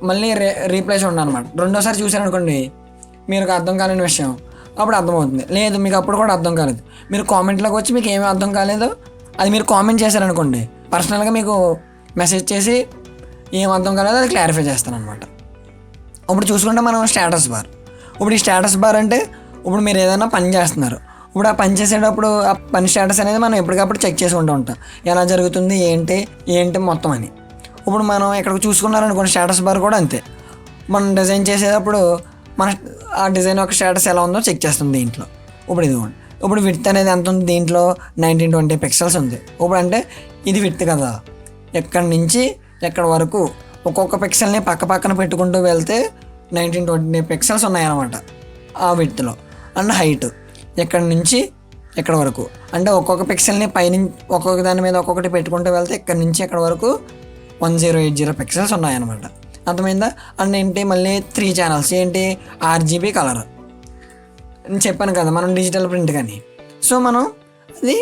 మళ్ళీ రీప్లే చూడండి అనమాట. రెండోసారి చూసారనుకోండి మీకు అర్థం కాలేని విషయం, అప్పుడు అర్థమవుతుంది. లేదు మీకు అప్పుడు కూడా అర్థం కాలేదు, మీరు కామెంట్లోకి వచ్చి మీకు ఏమీ అర్థం కాలేదో అది మీరు కామెంట్ చేశారనుకోండి, పర్సనల్గా మీకు మెసేజ్ చేసి ఏం అర్థం కాలేదో అది క్లారిఫై చేస్తాను అనమాట. ఇప్పుడు చూసుకుంటే మనం స్టేటస్ బార్. ఇప్పుడు ఈ స్టేటస్ బార్ అంటే ఇప్పుడు మీరు ఏదైనా పని చేస్తున్నారు, ఇప్పుడు ఆ పని చేసేటప్పుడు ఆ పని స్టేటస్ అనేది మనం ఎప్పటికప్పుడు చెక్ చేసుకుంటూ ఉంటాం, ఎలా జరుగుతుంది ఏంటి మొత్తం అని. ఇప్పుడు మనం ఇక్కడ చూసుకున్నారనుకోండి, స్టేటస్ బార్ కూడా అంతే. మనం డిజైన్ చేసేటప్పుడు మన ఆ డిజైన్ యొక్క స్టేటస్ ఎలా ఉందో చెక్ చేస్తుంది దీంట్లో. ఇప్పుడు ఇదిగోండి, ఇప్పుడు విడ్త్ అనేది ఎంత ఉంది దీంట్లో, 1920 పిక్సెల్స్ ఉంది. ఇప్పుడు అంటే ఇది విడ్త్ కదా, ఎక్కడి నుంచి ఎక్కడి వరకు ఒక్కొక్క పిక్సెల్ని పక్కన పెట్టుకుంటూ వెళ్తే 1920 పిక్సెల్స్ ఉన్నాయన్నమాట ఆ విడ్త్లో. అండ్ హైట్ ఎక్కడి నుంచి ఎక్కడ వరకు అంటే ఒక్కొక్క పిక్సెల్ని పైనుంచి ఒక్కొక్క దాని మీద ఒక్కొక్కటి పెట్టుకుంటూ వెళ్తే ఎక్కడి నుంచి ఎక్కడి వరకు 1080 పిక్సెల్స్ ఉన్నాయన్నమాట. అర్థమైందా. అండ్ ఏంటి మళ్ళీ 3 ఛానల్స్, ఏంటి RGB కలర్. నేను చెప్పాను కదా మనం డిజిటల్ ప్రింట్ కానీ, సో మనం అది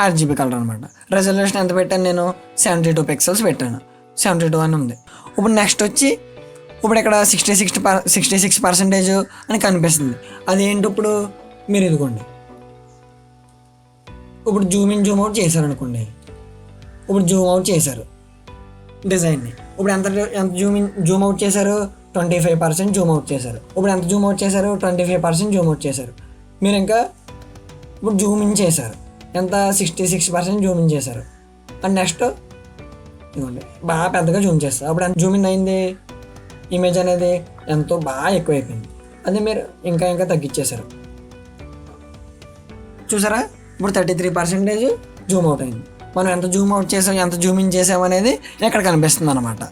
RGB కలర్ అనమాట. రెజల్యూషన్ ఎంత పెట్టాను నేను, 72 పిక్సెల్స్ పెట్టాను, 72 అని ఉంది. ఇప్పుడు నెక్స్ట్ వచ్చి ఇప్పుడు ఇక్కడ 66% అని కనిపిస్తుంది. అదేంటి ఇప్పుడు మీరు ఇదిగోండి, ఇప్పుడు జూమ్ ఇన్ జూమ్ అవుట్ చేశారనుకోండి, ఇప్పుడు జూమ్ అవుట్ చేశారు డిజైన్ని. ఇప్పుడు ఎంత జూమ్ అవుట్ చేశారు, 25% జూమ్ అవుట్ చేశారు. ఇప్పుడు ఎంత జూమ్ అవుట్ చేశారు, 25% జూమ్ అవుట్ చేశారు. మీరు ఇంకా ఇప్పుడు జూమ్ ఇన్ చేశారు, ఎంత 66% జూమ్ ఇన్ చేశారు. అండ్ నెక్స్ట్ ఇదిగోండి బాగా పెద్దగా జూమ్ చేస్తారు. అప్పుడు ఎంత జూమ్ ఇన్ అయింది, ఇమేజ్ అనేది ఎంతో బాగా ఎక్కువైపోయింది. అది మీరు ఇంకా తగ్గించేశారు. చూసారా, ఇప్పుడు 33% జూమ్ అవుట్ అయింది. మనం ఎంత జూమ్ అవుట్ చేసాం, ఎంత జూమ్ ఇన్ చేసాం అనేది ఎక్కడ కనిపిస్తుంది అనమాట.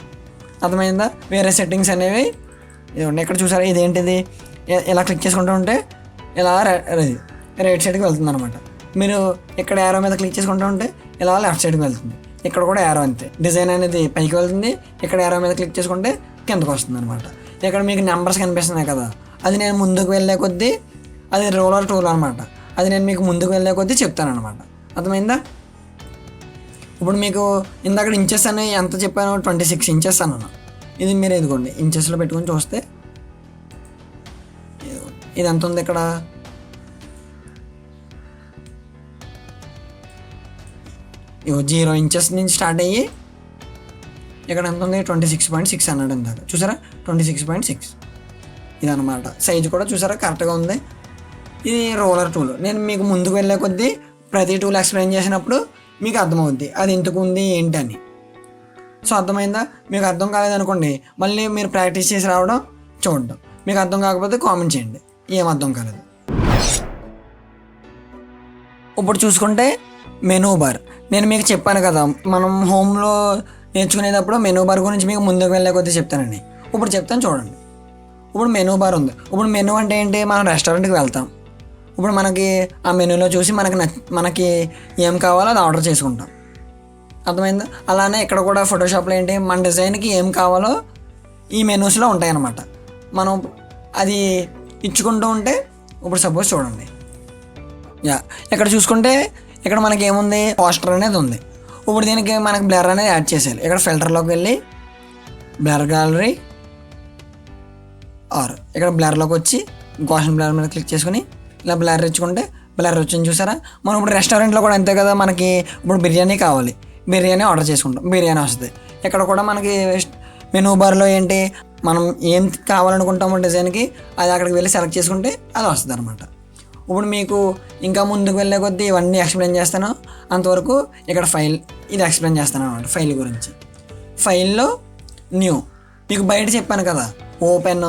అర్థమైందా. వేరే సెట్టింగ్స్ అనేవి ఇదిగోండి ఇక్కడ చూసారా, ఇదేంటిది ఇలా క్లిక్ చేసుకుంటూ ఉంటే ఇలా రైట్ సైడ్కి వెళ్తుంది అనమాట. మీరు ఇక్కడ యారో మీద క్లిక్ చేసుకుంటూ ఉంటే ఇలా లెఫ్ట్ సైడ్కి వెళ్తుంది. ఇక్కడ కూడా యారో అంతే, డిజైన్ అనేది పైకి వెళ్తుంది. ఇక్కడ యారో మీద క్లిక్ చేసుకుంటే కిందకు వస్తుంది అనమాట. ఇక్కడ మీకు నెంబర్స్ కనిపిస్తున్నాయి కదా, అది నేను ముందుకు వెళ్ళే కొద్దీ అది రోలర్ టూల్ అనమాట. అది నేను మీకు ముందుకు వెళ్ళే కొద్దీ చెప్తాను అనమాట. అర్థమైందా. ఇప్పుడు మీకు ఇందాక ఇంచెస్ అని ఎంత చెప్పాను, 26 ఇంచెస్ అన్నాను. ఇది మీరు ఇదిగోండి ఇంచెస్లో పెట్టుకొని చూస్తే ఇది ఎంత ఉంది, ఇక్కడ 0 ఇంచెస్ నుంచి స్టార్ట్ అయ్యి ఇక్కడ ఎంత ఉంది, 26.6 అన్నాడు ఇందాక. చూసారా 26.6 ఇదన్నమాట. సైజు కూడా చూసారా కరెక్ట్గా ఉంది. ఇది రోలర్ టూల్. నేను మీకు ముందుకు వెళ్ళే కొద్దీ ప్రతి టూల్ ఎక్స్ప్లెయిన్ చేసినప్పుడు మీకు అర్థమవుద్ది అది ఎందుకు ఉంది ఏంటని. సో అర్థమైందా. మీకు అర్థం కాలేదనుకోండి, మళ్ళీ మీరు ప్రాక్టీస్ చేసి రావడం చూడడం. మీకు అర్థం కాకపోతే కామెంట్ చేయండి ఏం అర్థం కాలేదు. ఇప్పుడు చూసుకుంటే మెనూ బార్. నేను మీకు చెప్పాను కదా మనం హోమ్లో నేర్చుకునేటప్పుడు మెనూ బార్ గురించి మీకు ముందుకు వెళ్ళే కొద్దీ చెప్తానండి. ఇప్పుడు చెప్తాను చూడండి. ఇప్పుడు మెనూ బార్ ఉంది. ఇప్పుడు మెనూ అంటే ఏంటి, మనం రెస్టారెంట్కి వెళ్తాం. ఇప్పుడు మనకి ఆ మెనూలో చూసి మనకి ఏం కావాలో అది ఆర్డర్ చేసుకుంటాం. అర్థమైందా. అలానే ఇక్కడ కూడా ఫోటోషాప్లో ఏంటి, మన డిజైన్కి ఏం కావాలో ఈ మెనూస్లో ఉంటాయన్నమాట. మనం అది ఇచ్చుకుంటూ ఉంటే ఇప్పుడు సపోజ్ చూడండి, ఇక్కడ చూసుకుంటే ఇక్కడ మనకి ఏముంది, పోస్టర్ అనేది ఉంది. ఇప్పుడు దీనికి మనకి బ్లర్ అనేది యాడ్ చేసేయాలి. ఇక్కడ ఫిల్టర్లోకి వెళ్ళి బ్లర్ గ్యాలరీ, ఆర్ ఇక్కడ బ్లర్లోకి వచ్చి గోషన్ బ్లర్ మీద క్లిక్ చేసుకుని ఇలా బ్లర్ ఇచ్చుకుంటే బ్లర్ వచ్చింది చూసారా. మనం ఇప్పుడు రెస్టారెంట్లో కూడా అంతే కదా, మనకి ఇప్పుడు బిర్యానీ కావాలి, బిర్యానీ ఆర్డర్ చేసుకుంటాం, బిర్యానీ వస్తుంది. ఇక్కడ కూడా మనకి మెనూ బార్లో ఏంటి మనం ఏం కావాలనుకుంటామో డిజైన్కి అది అక్కడికి వెళ్ళి సెలెక్ట్ చేసుకుంటే అది వస్తుంది అనమాట. ఇప్పుడు మీకు ఇంకా ముందుకు వెళ్ళే కొద్దీ ఇవన్నీ ఎక్స్ప్లెయిన్ చేస్తాను, అంతవరకు ఇక్కడ ఫైల్ ఇది ఎక్స్ప్లెయిన్ చేస్తాను అనమాట. ఫైల్ గురించి ఫైల్లో న్యూ మీకు బయట చెప్పాను కదా, ఓపెన్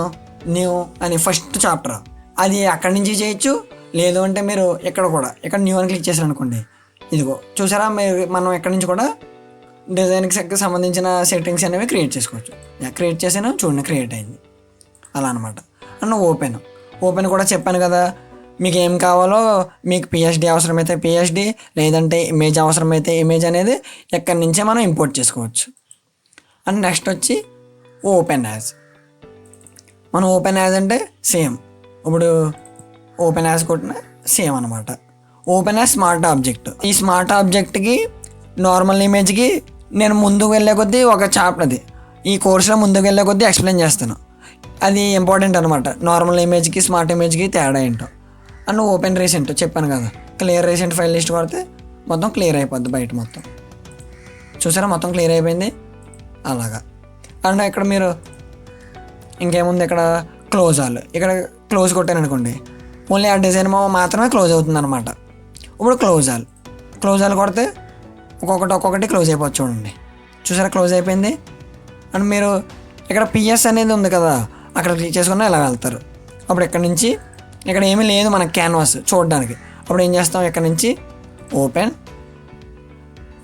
న్యూ అని ఫస్ట్ చాప్టర్, అది అక్కడి నుంచి చేయొచ్చు. లేదు అంటే మీరు ఇక్కడ న్యూ అని క్లిక్ చేశారు అనుకోండి, ఇదిగో చూసారా మనం ఎక్కడి నుంచి కూడా డిజైన్కి సంబంధించిన సెట్టింగ్స్ అనేవి క్రియేట్ చేసుకోవచ్చు. క్రియేట్ చేసాను చూడండి, క్రియేట్ అయింది అలా అనమాట. అండ్ ఓపెన్ కూడా చెప్పాను కదా, మీకు ఏం కావాలో, మీకు పిహెచ్డి అవసరమైతే పిహెచ్డి, లేదంటే ఇమేజ్ అవసరమైతే ఇమేజ్ అనేది ఎక్కడి నుంచే మనం ఇంపోర్ట్ చేసుకోవచ్చు. అండ్ నెక్స్ట్ వచ్చి ఓపెన్ యాజ్. మనం ఓపెన్ యాజ్ అంటే సేమ్, ఇప్పుడు ఓపెన్ యాజ్ కొట్టిన సేమ్ అనమాట. Open as smart object. ఈ స్మార్ట్ ఆబ్జెక్ట్కి నార్మల్ ఇమేజ్కి నేను ముందుకు వెళ్ళే కొద్దీ ఒక చాప్టర్, ఈ కోర్సులో ముందుకు వెళ్ళే కొద్దీ ఎక్స్ప్లెయిన్ చేస్తాను. అది ఇంపార్టెంట్ అనమాట, నార్మల్ ఇమేజ్కి స్మార్ట్ ఇమేజ్కి తేడా ఏంటో. అండ్ ఓపెన్ రీసెంట్ చెప్పాను కదా, క్లియర్ రీసెంట్ ఫైల్ లిస్ట్ కొడితే మొత్తం క్లియర్ అయిపోద్ది, బయట మొత్తం చూసారా మొత్తం క్లియర్ అయిపోయింది అలాగా. అండ్ ఇక్కడ మీరు ఇంకేముంది, ఇక్కడ క్లోజ్ ఆల్, ఇక్కడ క్లోజ్ కొట్టాను అనుకోండి, ఓన్లీ ఆ డిజైన్ మాత్రమే క్లోజ్ అవుతుంది అనమాట. ఇప్పుడు క్లోజ్ ఆల్ కొడితే ఒక్కొక్కటి క్లోజ్ అయిపోవచ్చు చూడండి, చూసారా క్లోజ్ అయిపోయింది. అండ్ మీరు ఇక్కడ పిఎస్ అనేది ఉంది కదా, అక్కడ క్లిక్ చేసుకుని ఇలా వెళ్తారు. అప్పుడు ఇక్కడ నుంచి ఇక్కడ ఏమీ లేదు మనకి క్యాన్వాస్ చూడడానికి, అప్పుడు ఏం చేస్తాం, ఇక్కడ నుంచి ఓపెన్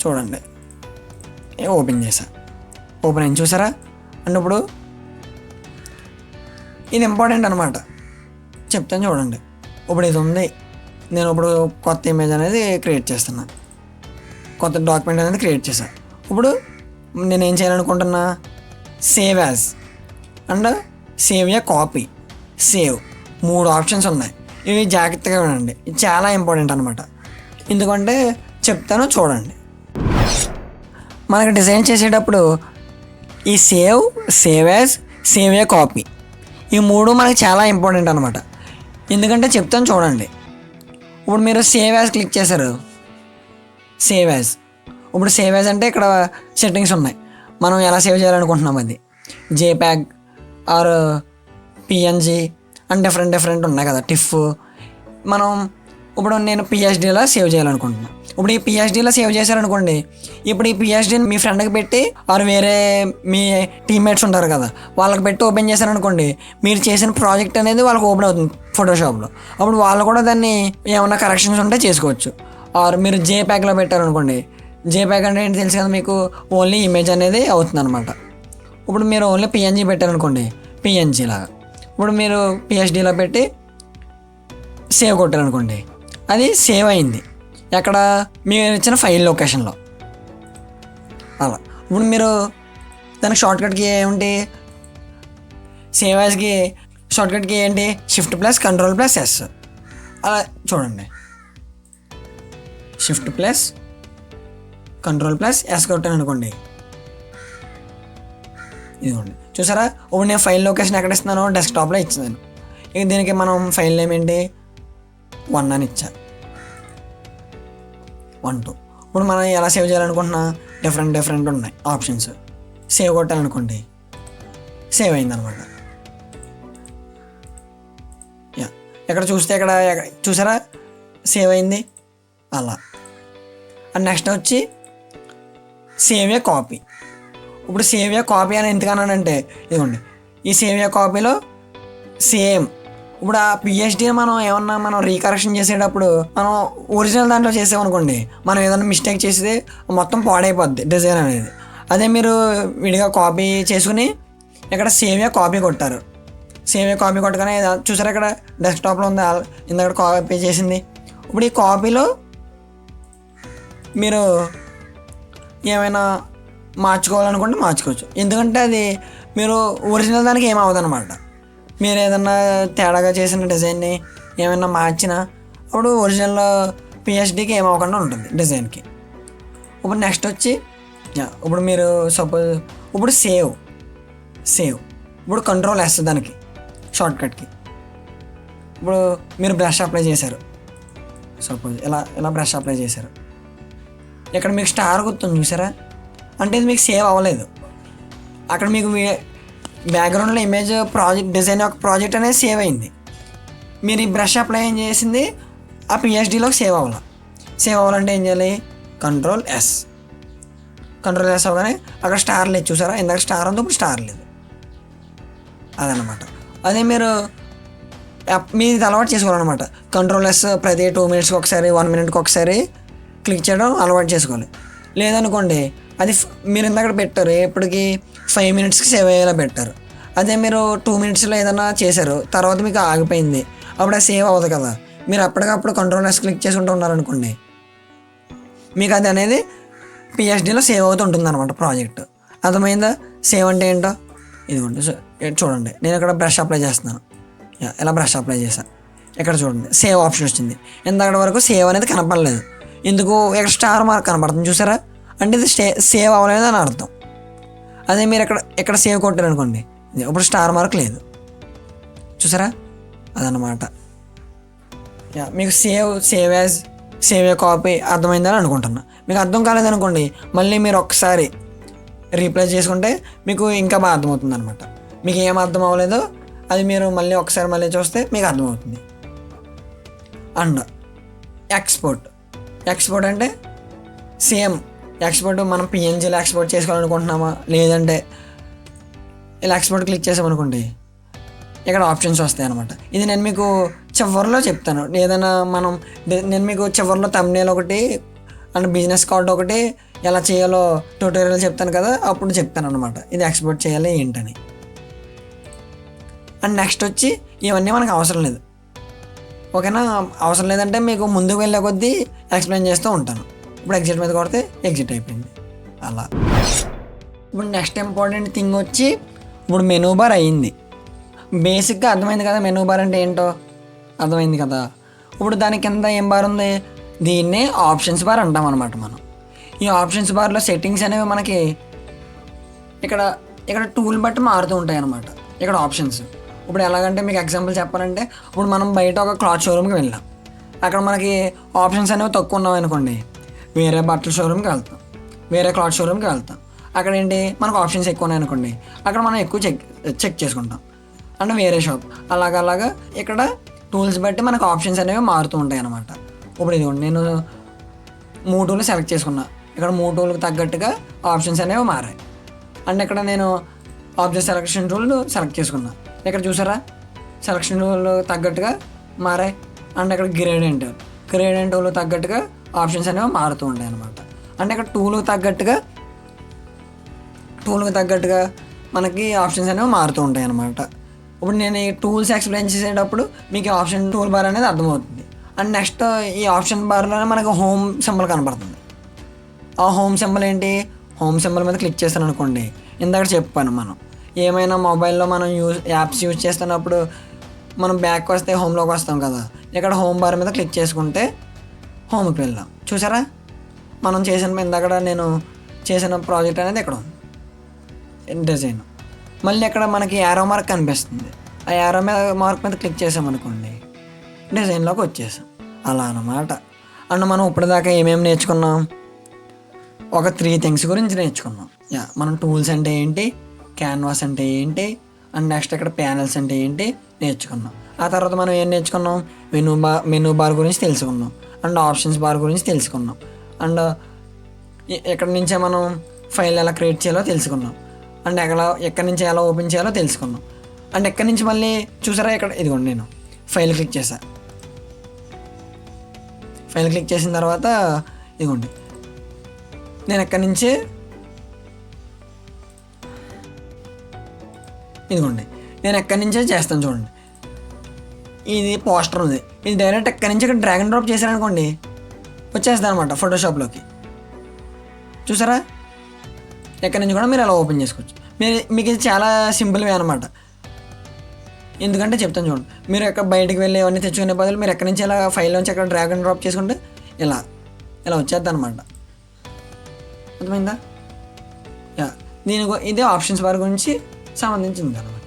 చూడండి, ఓపెన్ చేసా, ఓపెన్ అయింది చూసారా. అండ్ ఇప్పుడు ఇది ఇంపార్టెంట్ అనమాట, చెప్తాను చూడండి. ఇప్పుడు ఇది ఉంది, నేను ఇప్పుడు కొత్త ఇమేజ్ అనేది క్రియేట్ చేస్తున్నా, కొత్త డాక్యుమెంట్ అనేది క్రియేట్ చేశాను. ఇప్పుడు నేను ఏం చేయాలనుకుంటున్నా, save as and save a copy, save, 3 options ఉన్నాయి. ఇవి జాగ్రత్తగా వినండి, ఇది చాలా ఇంపార్టెంట్ అనమాట. ఎందుకంటే చెప్తాను చూడండి. మనకి డిజైన్ చేసేటప్పుడు ఈ save as, save a copy, ఈ 3 మనకి చాలా ఇంపార్టెంట్ అనమాట. ఎందుకంటే చెప్తాను చూడండి. ఇప్పుడు మీరు సేవ్ యాజ్ క్లిక్ చేశారు, సేవ్ యాజ్. ఇప్పుడు సేవ్ యాజ్ అంటే ఇక్కడ సెట్టింగ్స్ ఉన్నాయి, మనం ఎలా సేవ్ చేయాలనుకుంటున్నాం, అది జేప్యాగ్ ఆర్ పిఎన్జీ అండ్ డిఫరెంట్ ఉన్నాయి కదా, టిఫ్. మనం ఇప్పుడు నేను పిహెచ్డీలో సేవ్ చేయాలనుకుంటున్నాను. ఇప్పుడు ఈ పిహెచ్డీలో సేవ్ చేశారనుకోండి, ఇప్పుడు ఈ పిహెచ్డీని మీ ఫ్రెండ్కి పెట్టి ఆర్ వేరే మీ టీమ్మేట్స్ ఉంటారు కదా, వాళ్ళకి పెట్టి ఓపెన్ చేశారనుకోండి, మీరు చేసిన ప్రాజెక్ట్ అనేది వాళ్ళకి ఓపెన్ అవుతుంది ఫోటోషాప్లో. అప్పుడు వాళ్ళు కూడా దాన్ని ఏమైనా కరెక్షన్స్ ఉంటే చేసుకోవచ్చు. ఆర్ మీరు జేప్యాగ్లో పెట్టారనుకోండి, జేప్యాగ్ అంటే ఏంటి తెలుసు కదా మీకు, ఓన్లీ ఇమేజ్ అనేది అవుతుంది అనమాట. ఇప్పుడు మీరు ఓన్లీ పిఎన్జీ పెట్టారనుకోండి, పిఎన్జీ లాగా. ఇప్పుడు మీరు పిహెచ్డీలో పెట్టి సేవ్ కొట్టారనుకోండి, అది సేవ్ అయింది ఎక్కడ, మీరు ఇచ్చిన ఫైల్ లొకేషన్లో అలా. ఇప్పుడు మీరు దానికి షార్ట్కట్కి ఏమిటి, సేవ్ యాజ్కి షార్ట్కట్కి ఏంటి, Shift+, Ctrl+S అలా చూడండి, Shift+, Ctrl+S కొట్టాను అనుకోండి, ఇదిగోండి చూసారా. ఇప్పుడు నేను ఫైల్ లొకేషన్ ఎక్కడ ఇస్తున్నానో డెస్క్టాప్లో ఇచ్చాను. ఇక దీనికి మనం ఫైల్ నేమ్ ఏంటి, 1 అని ఇచ్చా, 1 2. ఇప్పుడు మనం ఎలా సేవ్ చేయాలనుకుంటున్నా, డిఫరెంట్ ఉన్నాయి ఆప్షన్స్. సేవ్ కొట్టాలనుకోండి, సేవ్ అయిందనమాట. ఇక్కడ చూస్తే ఇక్కడ చూసారా సేవ్ అయింది అలా. అండ్ నెక్స్ట్ వచ్చి సేవ్ ఏ కాపీ. ఇప్పుడు సేవ్ ఏ కాపీ అని ఎందుకన్నానంటే, ఇదిగోండి ఈ సేవ్ ఏ కాపీలో సేమ్ ఇప్పుడు ఆ పిహెచ్డీని మనం రీకరెక్షన్ చేసేటప్పుడు మనం ఒరిజినల్ దాంట్లో చేసామనుకోండి, మనం ఏదైనా మిస్టేక్ చేస్తే మొత్తం పాడైపోద్ది డిజైన్ అనేది. అదే మీరు విడిగా కాపీ చేసుకుని ఇక్కడ సేవ్ ఏ కాపీ కొట్టారు, సేవ్ ఏ కాపీ కొట్టగానే చూసారా ఇక్కడ డెస్క్టాప్లో ఉంది, ఇందాక కాపీ చేసింది. ఇప్పుడు ఈ కాపీలో మీరు ఏమైనా మార్చుకోవాలనుకుంటే మార్చుకోవచ్చు, ఎందుకంటే అది మీరు ఒరిజినల్ దానికి ఏమవుతుంది అనమాట. మీరు ఏదన్నా తేడాగా చేసిన డిజైన్ని ఏమైనా మార్చినా అప్పుడు ఒరిజినల్ పిహెచ్డీకి ఏమవకుండా ఉంటుంది డిజైన్కి. ఇప్పుడు నెక్స్ట్ వచ్చి ఇప్పుడు మీరు సపోజ్ ఇప్పుడు సేవ్ ఇప్పుడు Ctrl+S దానికి షార్ట్కట్కి. ఇప్పుడు మీరు బ్రష్ అప్లై చేశారు, సపోజ్ ఇలా బ్రష్ అప్లై చేశారు. ఇక్కడ మీకు స్టార్ గుర్తుంది చూసారా, అంటే ఇది మీకు సేవ్ అవ్వలేదు. అక్కడ మీకు బ్యాక్గ్రౌండ్లో ఇమేజ్ డిజైన్ యొక్క ప్రాజెక్ట్ అనేది సేవ్ అయింది. మీరు ఈ బ్రష్ అప్లై ఏం చేసింది ఆ పిహెచ్డీలోకి సేవ్ అవ్వాలి. సేవ్ అవ్వాలంటే ఏం చేయాలి, కంట్రోల్ ఎస్ అవ్వగానే అక్కడ స్టార్ లేదు చూసారా, ఇందాక స్టార్ ఉంది, ఇప్పుడు స్టార్ లేదు. అదనమాట. అదే మీరు ఇది అలవాటు చేసుకోవాలన్నమాట. కంట్రోల్ ఎస్ ప్రతి 2 minutesకి ఒకసారి 1 minuteకి ఒకసారి క్లిక్ చేయడం అలవాటు చేసుకోవాలి. లేదనుకోండి అది మీరు ఇందాక పెట్టారు ఎప్పటికి 5 minutesకి సేవ్ అయ్యేలా పెట్టారు. అదే మీరు 2 minutesలో ఏదైనా చేశారు, తర్వాత మీకు ఆగిపోయింది, అప్పుడు అది సేవ్ అవ్వదు కదా. మీరు అప్పటికప్పుడు కంట్రోల్ ఎస్ క్లిక్ చేసుకుంటూ ఉన్నారనుకోండి, మీకు అది అనేది పిహెచ్డీలో సేవ్ అవుతూ ఉంటుంది అనమాట ప్రాజెక్ట్. అర్థమైందా? సేవ్ అంటే ఏంటో ఇదిగోండి చూడండి. నేను ఇక్కడ బ్రష్ అప్లై చేస్తున్నాను, ఇలా బ్రష్ అప్లై చేశాను. ఇక్కడ చూడండి సేవ్ ఆప్షన్ వచ్చింది. ఇంతకటి వరకు సేవ్ అనేది కనపడలేదు. ఎందుకు? ఇక్కడ స్టార్ మార్క్ కనపడుతుంది చూసారా, అంటే ఇది సేవ్ అవ్వలేదు అని అర్థం. అదే మీరు ఇక్కడ సేవ్ కొట్టారనుకోండి, ఇప్పుడు స్టార్ మార్క్ లేదు చూసారా, అదనమాట. మీకు save as save a copy అర్థమైందని అనుకుంటున్నా. మీకు అర్థం కాలేదనుకోండి మళ్ళీ మీరు ఒక్కసారి రీప్లేస్ చేసుకుంటే మీకు ఇంకా బాగా అర్థమవుతుంది అనమాట. మీకు ఏం అర్థం అవ్వలేదో అది మీరు ఒకసారి మళ్ళీ చూస్తే మీకు అర్థమవుతుంది. అండ్ ఎక్స్పోర్ట్ అంటే సేమ్ ఎక్స్పోర్ట్ మనం పిఎన్జీలో ఎక్స్పోర్ట్ చేసుకోవాలనుకుంటున్నామా, లేదంటే ఇలా ఎక్స్పోర్ట్ క్లిక్ చేసామనుకోండి ఇక్కడ ఆప్షన్స్ వస్తాయి అనమాట. ఇది నేను మీకు చివరిలో చెప్తాను. ఏదైనా నేను మీకు చివరిలో థంబ్నెయిల్ ఒకటి అండ్ బిజినెస్ కార్డ్ ఒకటి ఎలా చేయాలో ట్యూటోరియల్ చెప్తాను కదా, అప్పుడు చెప్తాను అనమాట ఇది ఎక్స్పోర్ట్ చేయాలి ఏంటని. అండ్ నెక్స్ట్ వచ్చి ఇవన్నీ మనకు అవసరం లేదు, ఓకేనా. అవసరం లేదంటే మీకు ముందుకు వెళ్ళే కొద్దీ ఎక్స్ప్లెయిన్ చేస్తూ ఉంటాను. ఇప్పుడు ఎగ్జిట్ మీద కొడితే ఎగ్జిట్ అయిపోయింది అలా. ఇప్పుడు నెక్స్ట్ ఇంపార్టెంట్ థింగ్ వచ్చి ఇప్పుడు మెనూ బార్ అయ్యింది. బేసిక్గా అర్థమైంది కదా మెనూ బార్ అంటే ఏంటో, అర్థమైంది కదా. ఇప్పుడు దాని కింద ఏం బార్ ఉంది, దీన్నే ఆప్షన్స్ బార్ అంటాం అనమాట మనం. ఈ ఆప్షన్స్ బార్లో సెట్టింగ్స్ అనేవి మనకి ఇక్కడ టూల్ బట్టి మారుతూ ఉంటాయి అనమాట. ఇక్కడ ఆప్షన్స్ ఇప్పుడు ఎలాగంటే మీకు ఎగ్జాంపుల్ చెప్పాలంటే, ఇప్పుడు మనం బయట ఒక క్లాత్ షోరూమ్కి వెళ్ళాం, అక్కడ మనకి ఆప్షన్స్ అనేవి తక్కువ ఉన్నాం అనుకోండి, వేరే బట్టల షోరూమ్కి వెళ్తాం, వేరే క్లాత్ షోరూమ్కి వెళ్తాం. అక్కడ ఏంటి మనకు ఆప్షన్స్ ఎక్కువ ఉన్నాయి అనుకోండి, అక్కడ మనం ఎక్కువ చెక్ చేసుకుంటాం అంటే వేరే షాప్. అలాగా ఇక్కడ టూల్స్ బట్టి మనకు ఆప్షన్స్ అనేవి మారుతూ ఉంటాయి అన్నమాట. ఇప్పుడు ఇదిగోండి నేను 3 టూల్ సెలెక్ట్ చేసుకున్నా, ఇక్కడ 3 టూల్కి తగ్గట్టుగా ఆప్షన్స్ అనేవి మారాయి. అండ్ ఇక్కడ నేను ఆబ్జెక్ట్ సెలెక్షన్ టూల్ సెలెక్ట్ చేసుకున్నా, ఇక్కడ చూసారా సెలెక్షన్ టూల్ తగ్గట్టుగా మారాయి. అండ్ ఇక్కడ గ్రేడియంట్ టూల్ తగ్గట్టుగా ఆప్షన్స్ అనేవి మారుతూ ఉంటాయి అన్నమాట. అంటే ఇక్కడ టూల్కి తగ్గట్టుగా మనకి ఆప్షన్స్ అనేవి మారుతూ ఉంటాయి అన్నమాట. ఇప్పుడు నేను ఈ టూల్స్ ఎక్స్ప్లెయిన్ చేసేటప్పుడు మీకు ఆప్షన్ టూల్ బార్ అనేది అర్థమవుతుంది. అండ్ నెక్స్ట్ ఈ ఆప్షన్ బార్లోనే మనకు హోమ్ సింబల్ కనపడుతుంది. ఆ హోమ్ సింబల్ ఏంటి, హోమ్ సింబల్ మీద క్లిక్ చేస్తాను అనుకోండి, ఇందాక చెప్పాను మనం ఏమైనా మొబైల్లో మనం యాప్స్ యూజ్ చేస్తున్నప్పుడు మనం బ్యాక్ వస్తే హోమ్లోకి వస్తాం కదా, ఇక్కడ హోమ్ బార్ మీద క్లిక్ చేసుకుంటే హోమ్కి వెళ్దాం. చూసారా మనం ఇందాక నేను చేసిన ప్రాజెక్ట్ అనేది ఇక్కడ ఉంది డిజైన్. మళ్ళీ ఇక్కడ మనకి యారో మార్క్ కనిపిస్తుంది, ఆ యారో మార్క్ మీద క్లిక్ చేసామనుకోండి డిజైన్లోకి వచ్చేసాం అలా అన్నమాట. అండ్ మనం ఇప్పటిదాకా ఏమేమి నేర్చుకున్నాం, ఒక 3 థింగ్స్ గురించి నేర్చుకున్నాం. మనం టూల్స్ అంటే ఏంటి, క్యాన్వాస్ అంటే ఏంటి, అండ్ నెక్స్ట్ ఇక్కడ ప్యానెల్స్ అంటే ఏంటి నేర్చుకున్నాం. ఆ తర్వాత మనం ఏం నేర్చుకున్నాం, మెనూ బార్ గురించి తెలుసుకున్నాం, అండ్ ఆప్షన్స్ బార్ గురించి తెలుసుకున్నాం, అండ్ ఎక్కడి నుంచే మనం ఫైల్ ఎలా క్రియేట్ చేయాలో తెలుసుకున్నాం, అండ్ ఎక్కడి నుంచి ఎలా ఓపెన్ చేయాలో తెలుసుకున్నాం. అండ్ ఎక్కడి నుంచి మళ్ళీ చూసారా ఇక్కడ ఇదిగోండి నేను ఫైల్ క్లిక్ చేశాను. ఫైల్ క్లిక్ చేసిన తర్వాత ఇదిగోండి నేను ఎక్కడి నుంచి చేస్తాను చూడండి. ఇది పోస్టర్ ఉంది, ఇది డైరెక్ట్ ఎక్కడి నుంచి ఇక్కడ డ్రాగ్ అండ్ డ్రాప్ చేశాను అనుకోండి వచ్చేస్తుంది అనమాట ఫోటోషాప్లోకి. చూసారా ఎక్కడి నుంచి కూడా మీరు అలా ఓపెన్ చేసుకోవచ్చు. మీకు ఇది చాలా సింపుల్ వే అనమాట. ఎందుకంటే చెప్తాను చూడండి, మీరు ఎక్కడ బయటికి వెళ్ళి అవన్నీ తెచ్చుకునే బదులు మీరు ఎక్కడి నుంచి ఇలా ఫైల్ నుంచి ఎక్కడ డ్రాగ్ అండ్ డ్రాప్ చేసుకుంటే ఇలా వచ్చేద్ది అనమాట. అర్థమైందా? ఇదే ఆప్షన్స్ బార్ గురించి సంబంధించింది అనమాట.